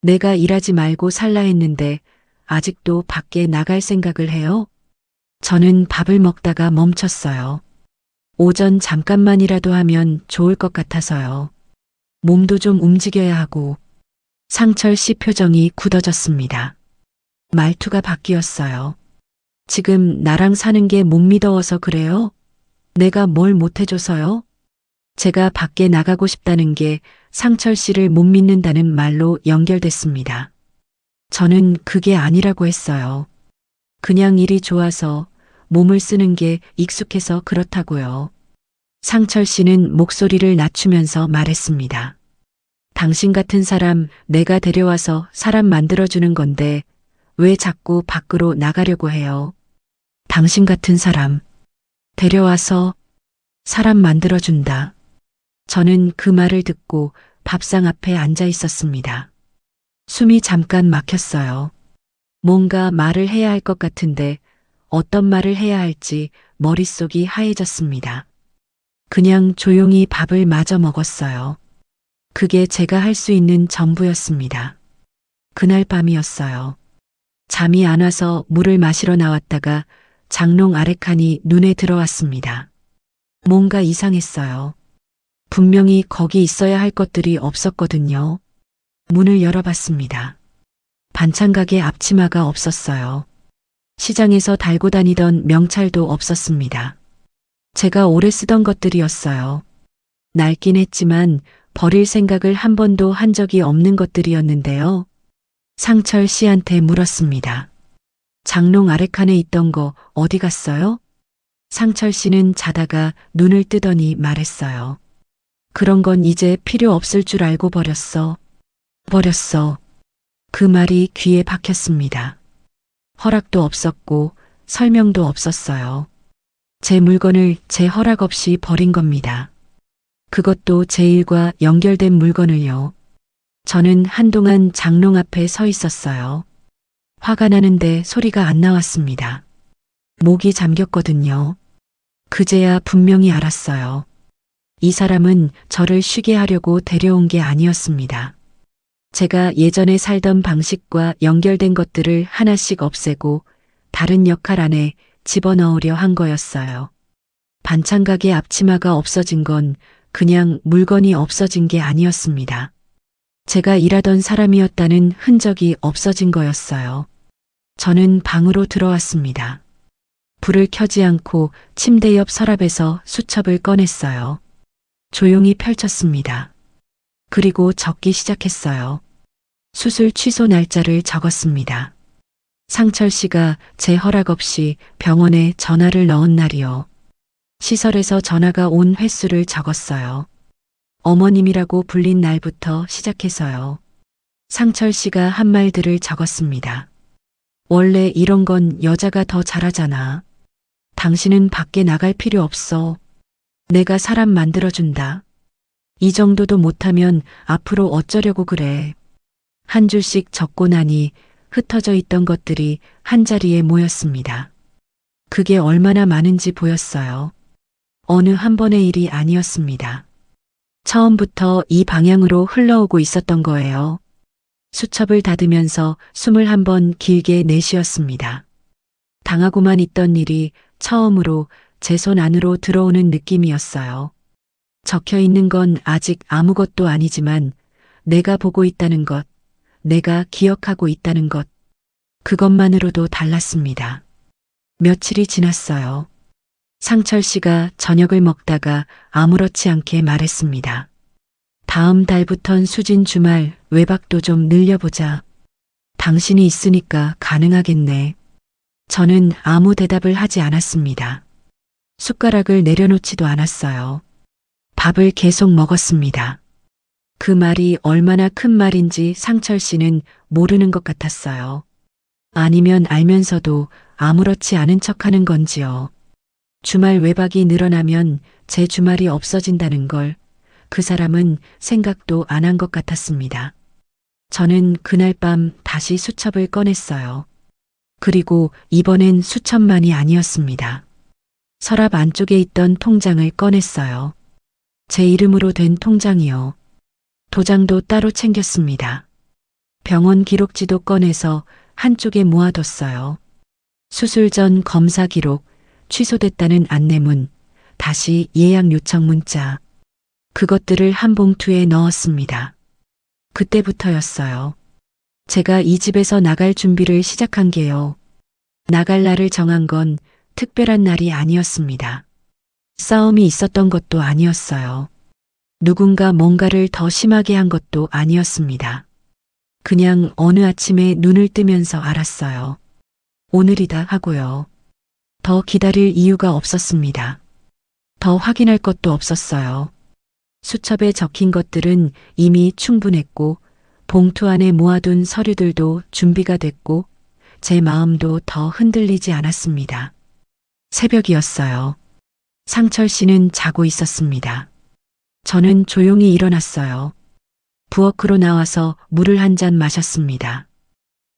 내가 일하지 말고 살라 했는데 아직도 밖에 나갈 생각을 해요? 저는 밥을 먹다가 멈췄어요. 오전 잠깐만이라도 하면 좋을 것 같아서요. 몸도 좀 움직여야 하고. 상철 씨 표정이 굳어졌습니다. 말투가 바뀌었어요. 지금 나랑 사는 게 못 믿어서 그래요? 내가 뭘 못해줘서요? 제가 밖에 나가고 싶다는 게 상철 씨를 못 믿는다는 말로 연결됐습니다. 저는 그게 아니라고 했어요. 그냥 일이 좋아서 몸을 쓰는 게 익숙해서 그렇다고요. 상철 씨는 목소리를 낮추면서 말했습니다. 당신 같은 사람 내가 데려와서 사람 만들어주는 건데 왜 자꾸 밖으로 나가려고 해요? 당신 같은 사람 데려와서 사람 만들어준다. 저는 그 말을 듣고 밥상 앞에 앉아 있었습니다. 숨이 잠깐 막혔어요. 뭔가 말을 해야 할 것 같은데 어떤 말을 해야 할지 머릿속이 하얘졌습니다. 그냥 조용히 밥을 마저 먹었어요. 그게 제가 할 수 있는 전부였습니다. 그날 밤이었어요. 잠이 안 와서 물을 마시러 나왔다가 장롱 아래칸이 눈에 들어왔습니다. 뭔가 이상했어요. 분명히 거기 있어야 할 것들이 없었거든요. 문을 열어봤습니다. 반찬가게 앞치마가 없었어요. 시장에서 달고 다니던 명찰도 없었습니다. 제가 오래 쓰던 것들이었어요. 낡긴 했지만 버릴 생각을 한 번도 한 적이 없는 것들이었는데요. 상철 씨한테 물었습니다. 장롱 아래칸에 있던 거 어디 갔어요? 상철 씨는 자다가 눈을 뜨더니 말했어요. 그런 건 이제 필요 없을 줄 알고 버렸어. 버렸어. 그 말이 귀에 박혔습니다. 허락도 없었고 설명도 없었어요. 제 물건을 제 허락 없이 버린 겁니다. 그것도 제 일과 연결된 물건을요. 저는 한동안 장롱 앞에 서 있었어요. 화가 나는데 소리가 안 나왔습니다. 목이 잠겼거든요. 그제야 분명히 알았어요. 이 사람은 저를 쉬게 하려고 데려온 게 아니었습니다. 제가 예전에 살던 방식과 연결된 것들을 하나씩 없애고 다른 역할 안에 집어넣으려 한 거였어요. 반찬가게 앞치마가 없어진 건 그냥 물건이 없어진 게 아니었습니다. 제가 일하던 사람이었다는 흔적이 없어진 거였어요. 저는 방으로 들어왔습니다. 불을 켜지 않고 침대 옆 서랍에서 수첩을 꺼냈어요. 조용히 펼쳤습니다. 그리고 적기 시작했어요. 수술 취소 날짜를 적었습니다. 상철 씨가 제 허락 없이 병원에 전화를 넣은 날이요. 시설에서 전화가 온 횟수를 적었어요. 어머님이라고 불린 날부터 시작해서요. 상철 씨가 한 말들을 적었습니다. 원래 이런 건 여자가 더 잘하잖아. 당신은 밖에 나갈 필요 없어. 내가 사람 만들어준다. 이 정도도 못하면 앞으로 어쩌려고 그래. 한 줄씩 적고 나니 흩어져 있던 것들이 한자리에 모였습니다. 그게 얼마나 많은지 보였어요. 어느 한 번의 일이 아니었습니다. 처음부터 이 방향으로 흘러오고 있었던 거예요. 수첩을 닫으면서 숨을 한 번 길게 내쉬었습니다. 당하고만 있던 일이 처음으로 제 손 안으로 들어오는 느낌이었어요. 적혀 있는 건 아직 아무것도 아니지만 내가 보고 있다는 것, 내가 기억하고 있다는 것, 그것만으로도 달랐습니다. 며칠이 지났어요. 상철 씨가 저녁을 먹다가 아무렇지 않게 말했습니다. 다음 달부턴 수진 주말 외박도 좀 늘려보자. 당신이 있으니까 가능하겠네. 저는 아무 대답을 하지 않았습니다. 숟가락을 내려놓지도 않았어요. 밥을 계속 먹었습니다. 그 말이 얼마나 큰 말인지 상철 씨는 모르는 것 같았어요. 아니면 알면서도 아무렇지 않은 척하는 건지요. 주말 외박이 늘어나면 제 주말이 없어진다는 걸 그 사람은 생각도 안 한 것 같았습니다. 저는 그날 밤 다시 수첩을 꺼냈어요. 그리고 이번엔 수첩만이 아니었습니다. 서랍 안쪽에 있던 통장을 꺼냈어요. 제 이름으로 된 통장이요. 도장도 따로 챙겼습니다. 병원 기록지도 꺼내서 한쪽에 모아뒀어요. 수술 전 검사 기록, 취소됐다는 안내문, 다시 예약 요청 문자. 그것들을 한 봉투에 넣었습니다. 그때부터였어요. 제가 이 집에서 나갈 준비를 시작한 게요. 나갈 날을 정한 건 특별한 날이 아니었습니다. 싸움이 있었던 것도 아니었어요. 누군가 뭔가를 더 심하게 한 것도 아니었습니다. 그냥 어느 아침에 눈을 뜨면서 알았어요. 오늘이다 하고요. 더 기다릴 이유가 없었습니다. 더 확인할 것도 없었어요. 수첩에 적힌 것들은 이미 충분했고 봉투 안에 모아둔 서류들도 준비가 됐고 제 마음도 더 흔들리지 않았습니다. 새벽이었어요. 상철 씨는 자고 있었습니다. 저는 조용히 일어났어요. 부엌으로 나와서 물을 한 잔 마셨습니다.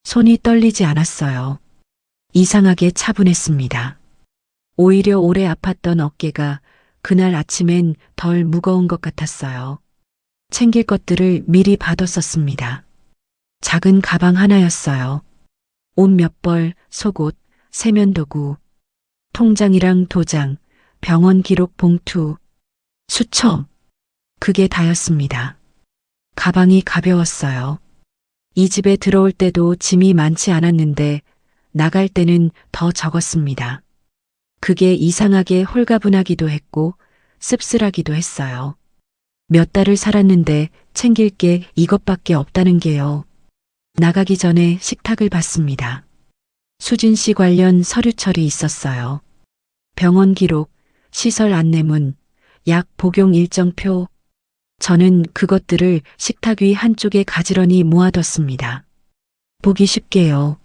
손이 떨리지 않았어요. 이상하게 차분했습니다. 오히려 오래 아팠던 어깨가 그날 아침엔 덜 무거운 것 같았어요. 챙길 것들을 미리 봐뒀었습니다. 작은 가방 하나였어요. 옷 몇 벌, 속옷, 세면도구, 통장이랑 도장, 병원 기록 봉투, 수첩. 그게 다였습니다. 가방이 가벼웠어요. 이 집에 들어올 때도 짐이 많지 않았는데 나갈 때는 더 적었습니다. 그게 이상하게 홀가분하기도 했고 씁쓸하기도 했어요. 몇 달을 살았는데 챙길 게 이것밖에 없다는 게요. 나가기 전에 식탁을 봤습니다. 수진 씨 관련 서류 처리 있었어요. 병원 기록, 시설 안내문, 약 복용 일정표. 저는 그것들을 식탁 위 한쪽에 가지런히 모아뒀습니다. 보기 쉽게요.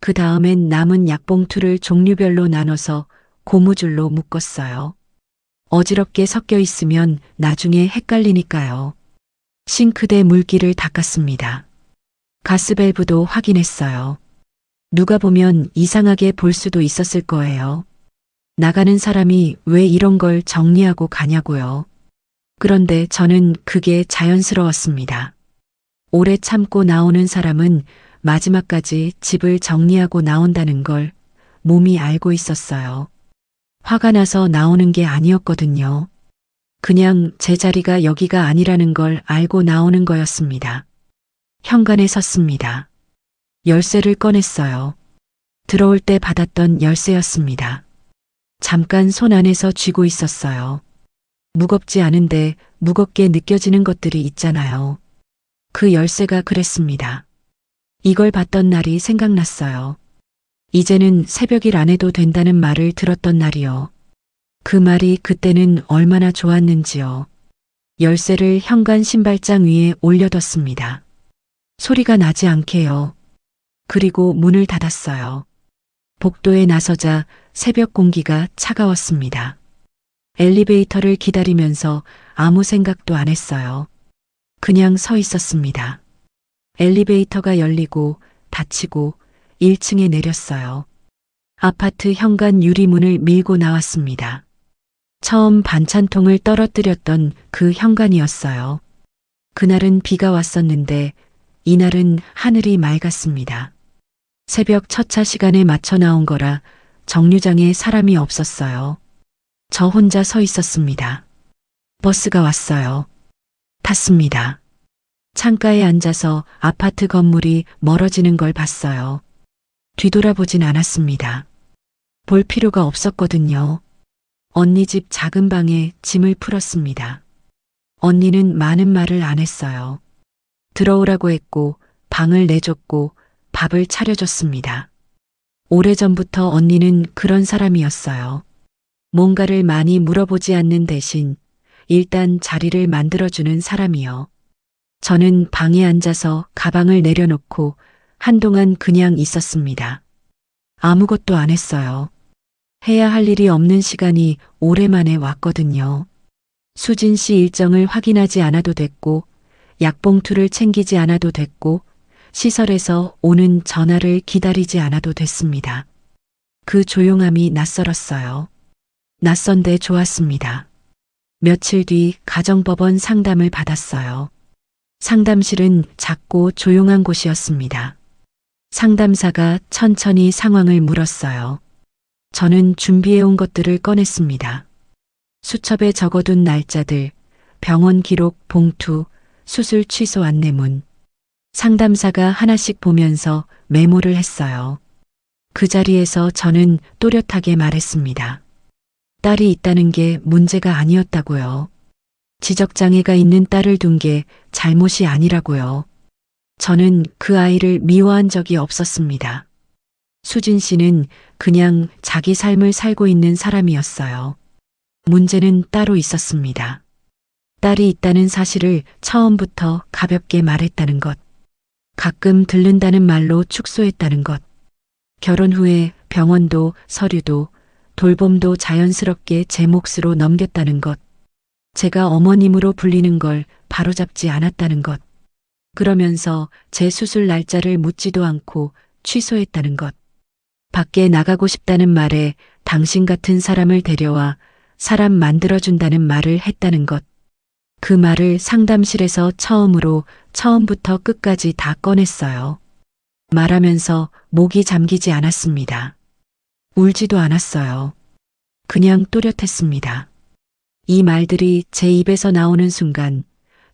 그 다음엔 남은 약봉투를 종류별로 나눠서 고무줄로 묶었어요. 어지럽게 섞여 있으면 나중에 헷갈리니까요. 싱크대 물기를 닦았습니다. 가스밸브도 확인했어요. 누가 보면 이상하게 볼 수도 있었을 거예요. 나가는 사람이 왜 이런 걸 정리하고 가냐고요. 그런데 저는 그게 자연스러웠습니다. 오래 참고 나오는 사람은 마지막까지 집을 정리하고 나온다는 걸 몸이 알고 있었어요. 화가 나서 나오는 게 아니었거든요. 그냥 제 자리가 여기가 아니라는 걸 알고 나오는 거였습니다. 현관에 섰습니다. 열쇠를 꺼냈어요. 들어올 때 받았던 열쇠였습니다. 잠깐 손 안에서 쥐고 있었어요. 무겁지 않은데 무겁게 느껴지는 것들이 있잖아요. 그 열쇠가 그랬습니다. 이걸 봤던 날이 생각났어요. 이제는 새벽일 안 해도 된다는 말을 들었던 날이요. 그 말이 그때는 얼마나 좋았는지요. 열쇠를 현관 신발장 위에 올려뒀습니다. 소리가 나지 않게요. 그리고 문을 닫았어요. 복도에 나서자 새벽 공기가 차가웠습니다. 엘리베이터를 기다리면서 아무 생각도 안 했어요. 그냥 서 있었습니다. 엘리베이터가 열리고 닫히고 1층에 내렸어요. 아파트 현관 유리문을 밀고 나왔습니다. 처음 반찬통을 떨어뜨렸던 그 현관이었어요. 그날은 비가 왔었는데 이날은 하늘이 맑았습니다. 새벽 첫 차 시간에 맞춰 나온 거라 정류장에 사람이 없었어요. 저 혼자 서 있었습니다. 버스가 왔어요. 탔습니다. 창가에 앉아서 아파트 건물이 멀어지는 걸 봤어요. 뒤돌아보진 않았습니다. 볼 필요가 없었거든요. 언니 집 작은 방에 짐을 풀었습니다. 언니는 많은 말을 안 했어요. 들어오라고 했고 방을 내줬고 밥을 차려줬습니다. 오래전부터 언니는 그런 사람이었어요. 뭔가를 많이 물어보지 않는 대신 일단 자리를 만들어주는 사람이요. 저는 방에 앉아서 가방을 내려놓고 한동안 그냥 있었습니다. 아무것도 안 했어요. 해야 할 일이 없는 시간이 오랜만에 왔거든요. 수진 씨 일정을 확인하지 않아도 됐고, 약봉투를 챙기지 않아도 됐고, 시설에서 오는 전화를 기다리지 않아도 됐습니다. 그 조용함이 낯설었어요. 낯선데 좋았습니다. 며칠 뒤 가정법원 상담을 받았어요. 상담실은 작고 조용한 곳이었습니다. 상담사가 천천히 상황을 물었어요. 저는 준비해온 것들을 꺼냈습니다. 수첩에 적어둔 날짜들, 병원 기록 봉투, 수술 취소 안내문. 상담사가 하나씩 보면서 메모를 했어요. 그 자리에서 저는 또렷하게 말했습니다. 딸이 있다는 게 문제가 아니었다고요. 지적장애가 있는 딸을 둔 게 잘못이 아니라고요. 저는 그 아이를 미워한 적이 없었습니다. 수진 씨는 그냥 자기 삶을 살고 있는 사람이었어요. 문제는 따로 있었습니다. 딸이 있다는 사실을 처음부터 가볍게 말했다는 것. 가끔 들른다는 말로 축소했다는 것. 결혼 후에 병원도 서류도 돌봄도 자연스럽게 제 몫으로 넘겼다는 것. 제가 어머님으로 불리는 걸 바로잡지 않았다는 것. 그러면서 제 수술 날짜를 묻지도 않고 취소했다는 것. 밖에 나가고 싶다는 말에 당신 같은 사람을 데려와 사람 만들어준다는 말을 했다는 것. 그 말을 상담실에서 처음부터 끝까지 다 꺼냈어요. 말하면서 목이 잠기지 않았습니다. 울지도 않았어요. 그냥 또렷했습니다. 이 말들이 제 입에서 나오는 순간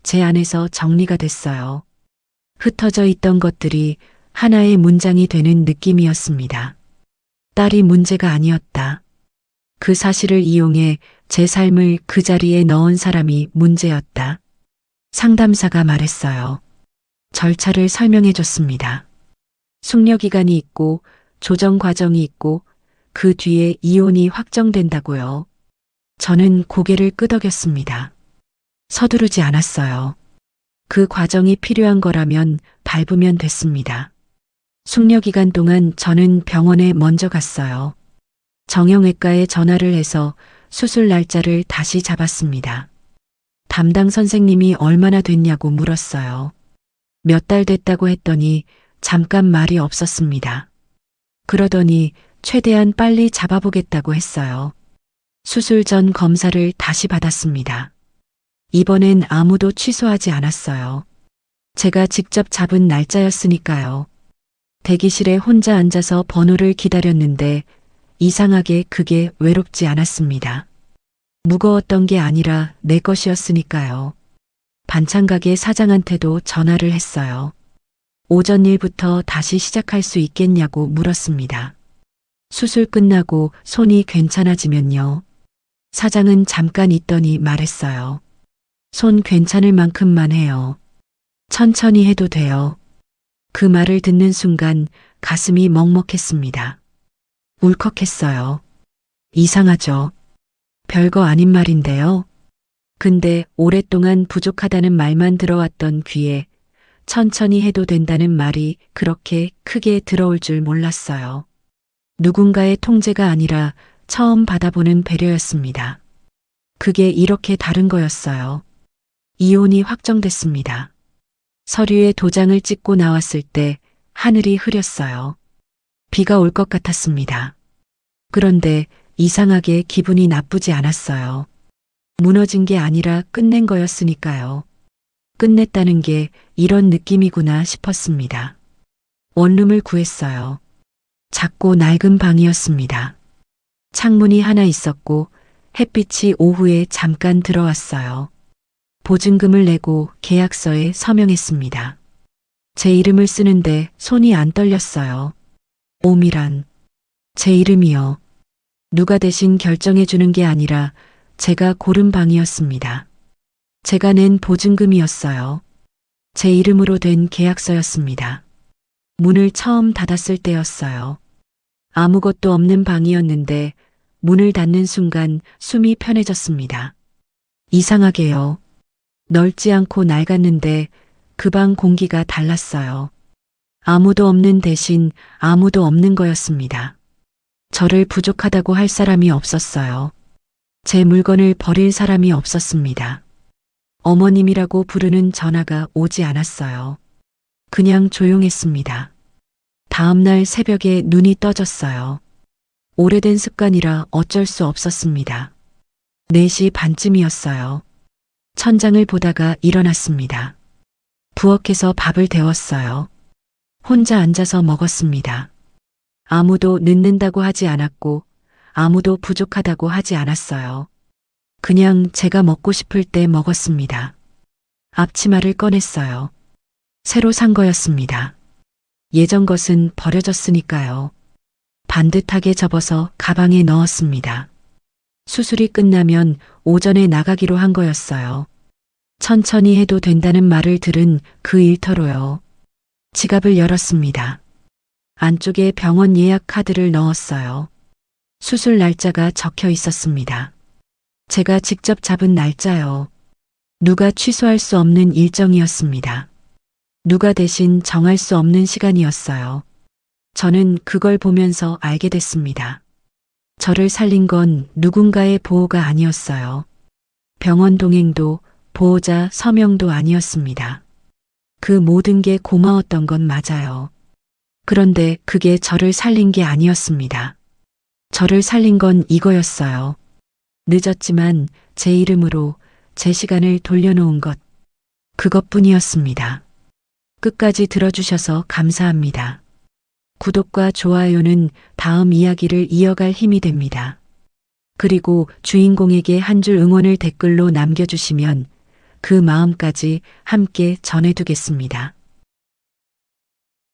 제 안에서 정리가 됐어요. 흩어져 있던 것들이 하나의 문장이 되는 느낌이었습니다. 딸이 문제가 아니었다. 그 사실을 이용해 제 삶을 그 자리에 넣은 사람이 문제였다. 상담사가 말했어요. 절차를 설명해 줬습니다. 숙려기간이 있고 조정 과정이 있고 그 뒤에 이혼이 확정된다고요. 저는 고개를 끄덕였습니다. 서두르지 않았어요. 그 과정이 필요한 거라면 밟으면 됐습니다. 숙려기간 동안 저는 병원에 먼저 갔어요. 정형외과에 전화를 해서 수술 날짜를 다시 잡았습니다. 담당 선생님이 얼마나 됐냐고 물었어요. 몇 달 됐다고 했더니 잠깐 말이 없었습니다. 그러더니 최대한 빨리 잡아보겠다고 했어요. 수술 전 검사를 다시 받았습니다. 이번엔 아무도 취소하지 않았어요. 제가 직접 잡은 날짜였으니까요. 대기실에 혼자 앉아서 번호를 기다렸는데 이상하게 그게 외롭지 않았습니다. 무거웠던 게 아니라 내 것이었으니까요. 반찬 가게 사장한테도 전화를 했어요. 오전 일부터 다시 시작할 수 있겠냐고 물었습니다. 수술 끝나고 손이 괜찮아지면요. 사장은 잠깐 있더니 말했어요. 손 괜찮을 만큼만 해요. 천천히 해도 돼요. 그 말을 듣는 순간 가슴이 먹먹했습니다. 울컥했어요. 이상하죠? 별거 아닌 말인데요. 근데 오랫동안 부족하다는 말만 들어왔던 귀에 천천히 해도 된다는 말이 그렇게 크게 들어올 줄 몰랐어요. 누군가의 통제가 아니라 처음 받아보는 배려였습니다. 그게 이렇게 다른 거였어요. 이혼이 확정됐습니다. 서류에 도장을 찍고 나왔을 때 하늘이 흐렸어요. 비가 올 것 같았습니다. 그런데 이상하게 기분이 나쁘지 않았어요. 무너진 게 아니라 끝낸 거였으니까요. 끝냈다는 게 이런 느낌이구나 싶었습니다. 원룸을 구했어요. 작고 낡은 방이었습니다. 창문이 하나 있었고 햇빛이 오후에 잠깐 들어왔어요. 보증금을 내고 계약서에 서명했습니다. 제 이름을 쓰는데 손이 안 떨렸어요. 오미란. 제 이름이요. 누가 대신 결정해 주는 게 아니라 제가 고른 방이었습니다. 제가 낸 보증금이었어요. 제 이름으로 된 계약서였습니다. 문을 처음 닫았을 때였어요. 아무것도 없는 방이었는데 문을 닫는 순간 숨이 편해졌습니다. 이상하게요. 넓지 않고 낡았는데 그 방 공기가 달랐어요. 아무도 없는 대신 아무도 없는 거였습니다. 저를 부족하다고 할 사람이 없었어요. 제 물건을 버릴 사람이 없었습니다. 어머님이라고 부르는 전화가 오지 않았어요. 그냥 조용했습니다. 다음날 새벽에 눈이 떠졌어요. 오래된 습관이라 어쩔 수 없었습니다. 4시 반쯤이었어요. 천장을 보다가 일어났습니다. 부엌에서 밥을 데웠어요. 혼자 앉아서 먹었습니다. 아무도 늦는다고 하지 않았고 아무도 부족하다고 하지 않았어요. 그냥 제가 먹고 싶을 때 먹었습니다. 앞치마를 꺼냈어요. 새로 산 거였습니다. 예전 것은 버려졌으니까요. 반듯하게 접어서 가방에 넣었습니다. 수술이 끝나면 오전에 나가기로 한 거였어요. 천천히 해도 된다는 말을 들은 그 일터로요. 지갑을 열었습니다. 안쪽에 병원 예약 카드를 넣었어요. 수술 날짜가 적혀 있었습니다. 제가 직접 잡은 날짜요. 누가 취소할 수 없는 일정이었습니다. 누가 대신 정할 수 없는 시간이었어요. 저는 그걸 보면서 알게 됐습니다. 저를 살린 건 누군가의 보호가 아니었어요. 병원 동행도 보호자 서명도 아니었습니다. 그 모든 게 고마웠던 건 맞아요. 그런데 그게 저를 살린 게 아니었습니다. 저를 살린 건 이거였어요. 늦었지만 제 이름으로 제 시간을 돌려놓은 것. 그것뿐이었습니다. 끝까지 들어주셔서 감사합니다. 구독과 좋아요는 다음 이야기를 이어갈 힘이 됩니다. 그리고 주인공에게 한 줄 응원을 댓글로 남겨주시면 그 마음까지 함께 전해두겠습니다.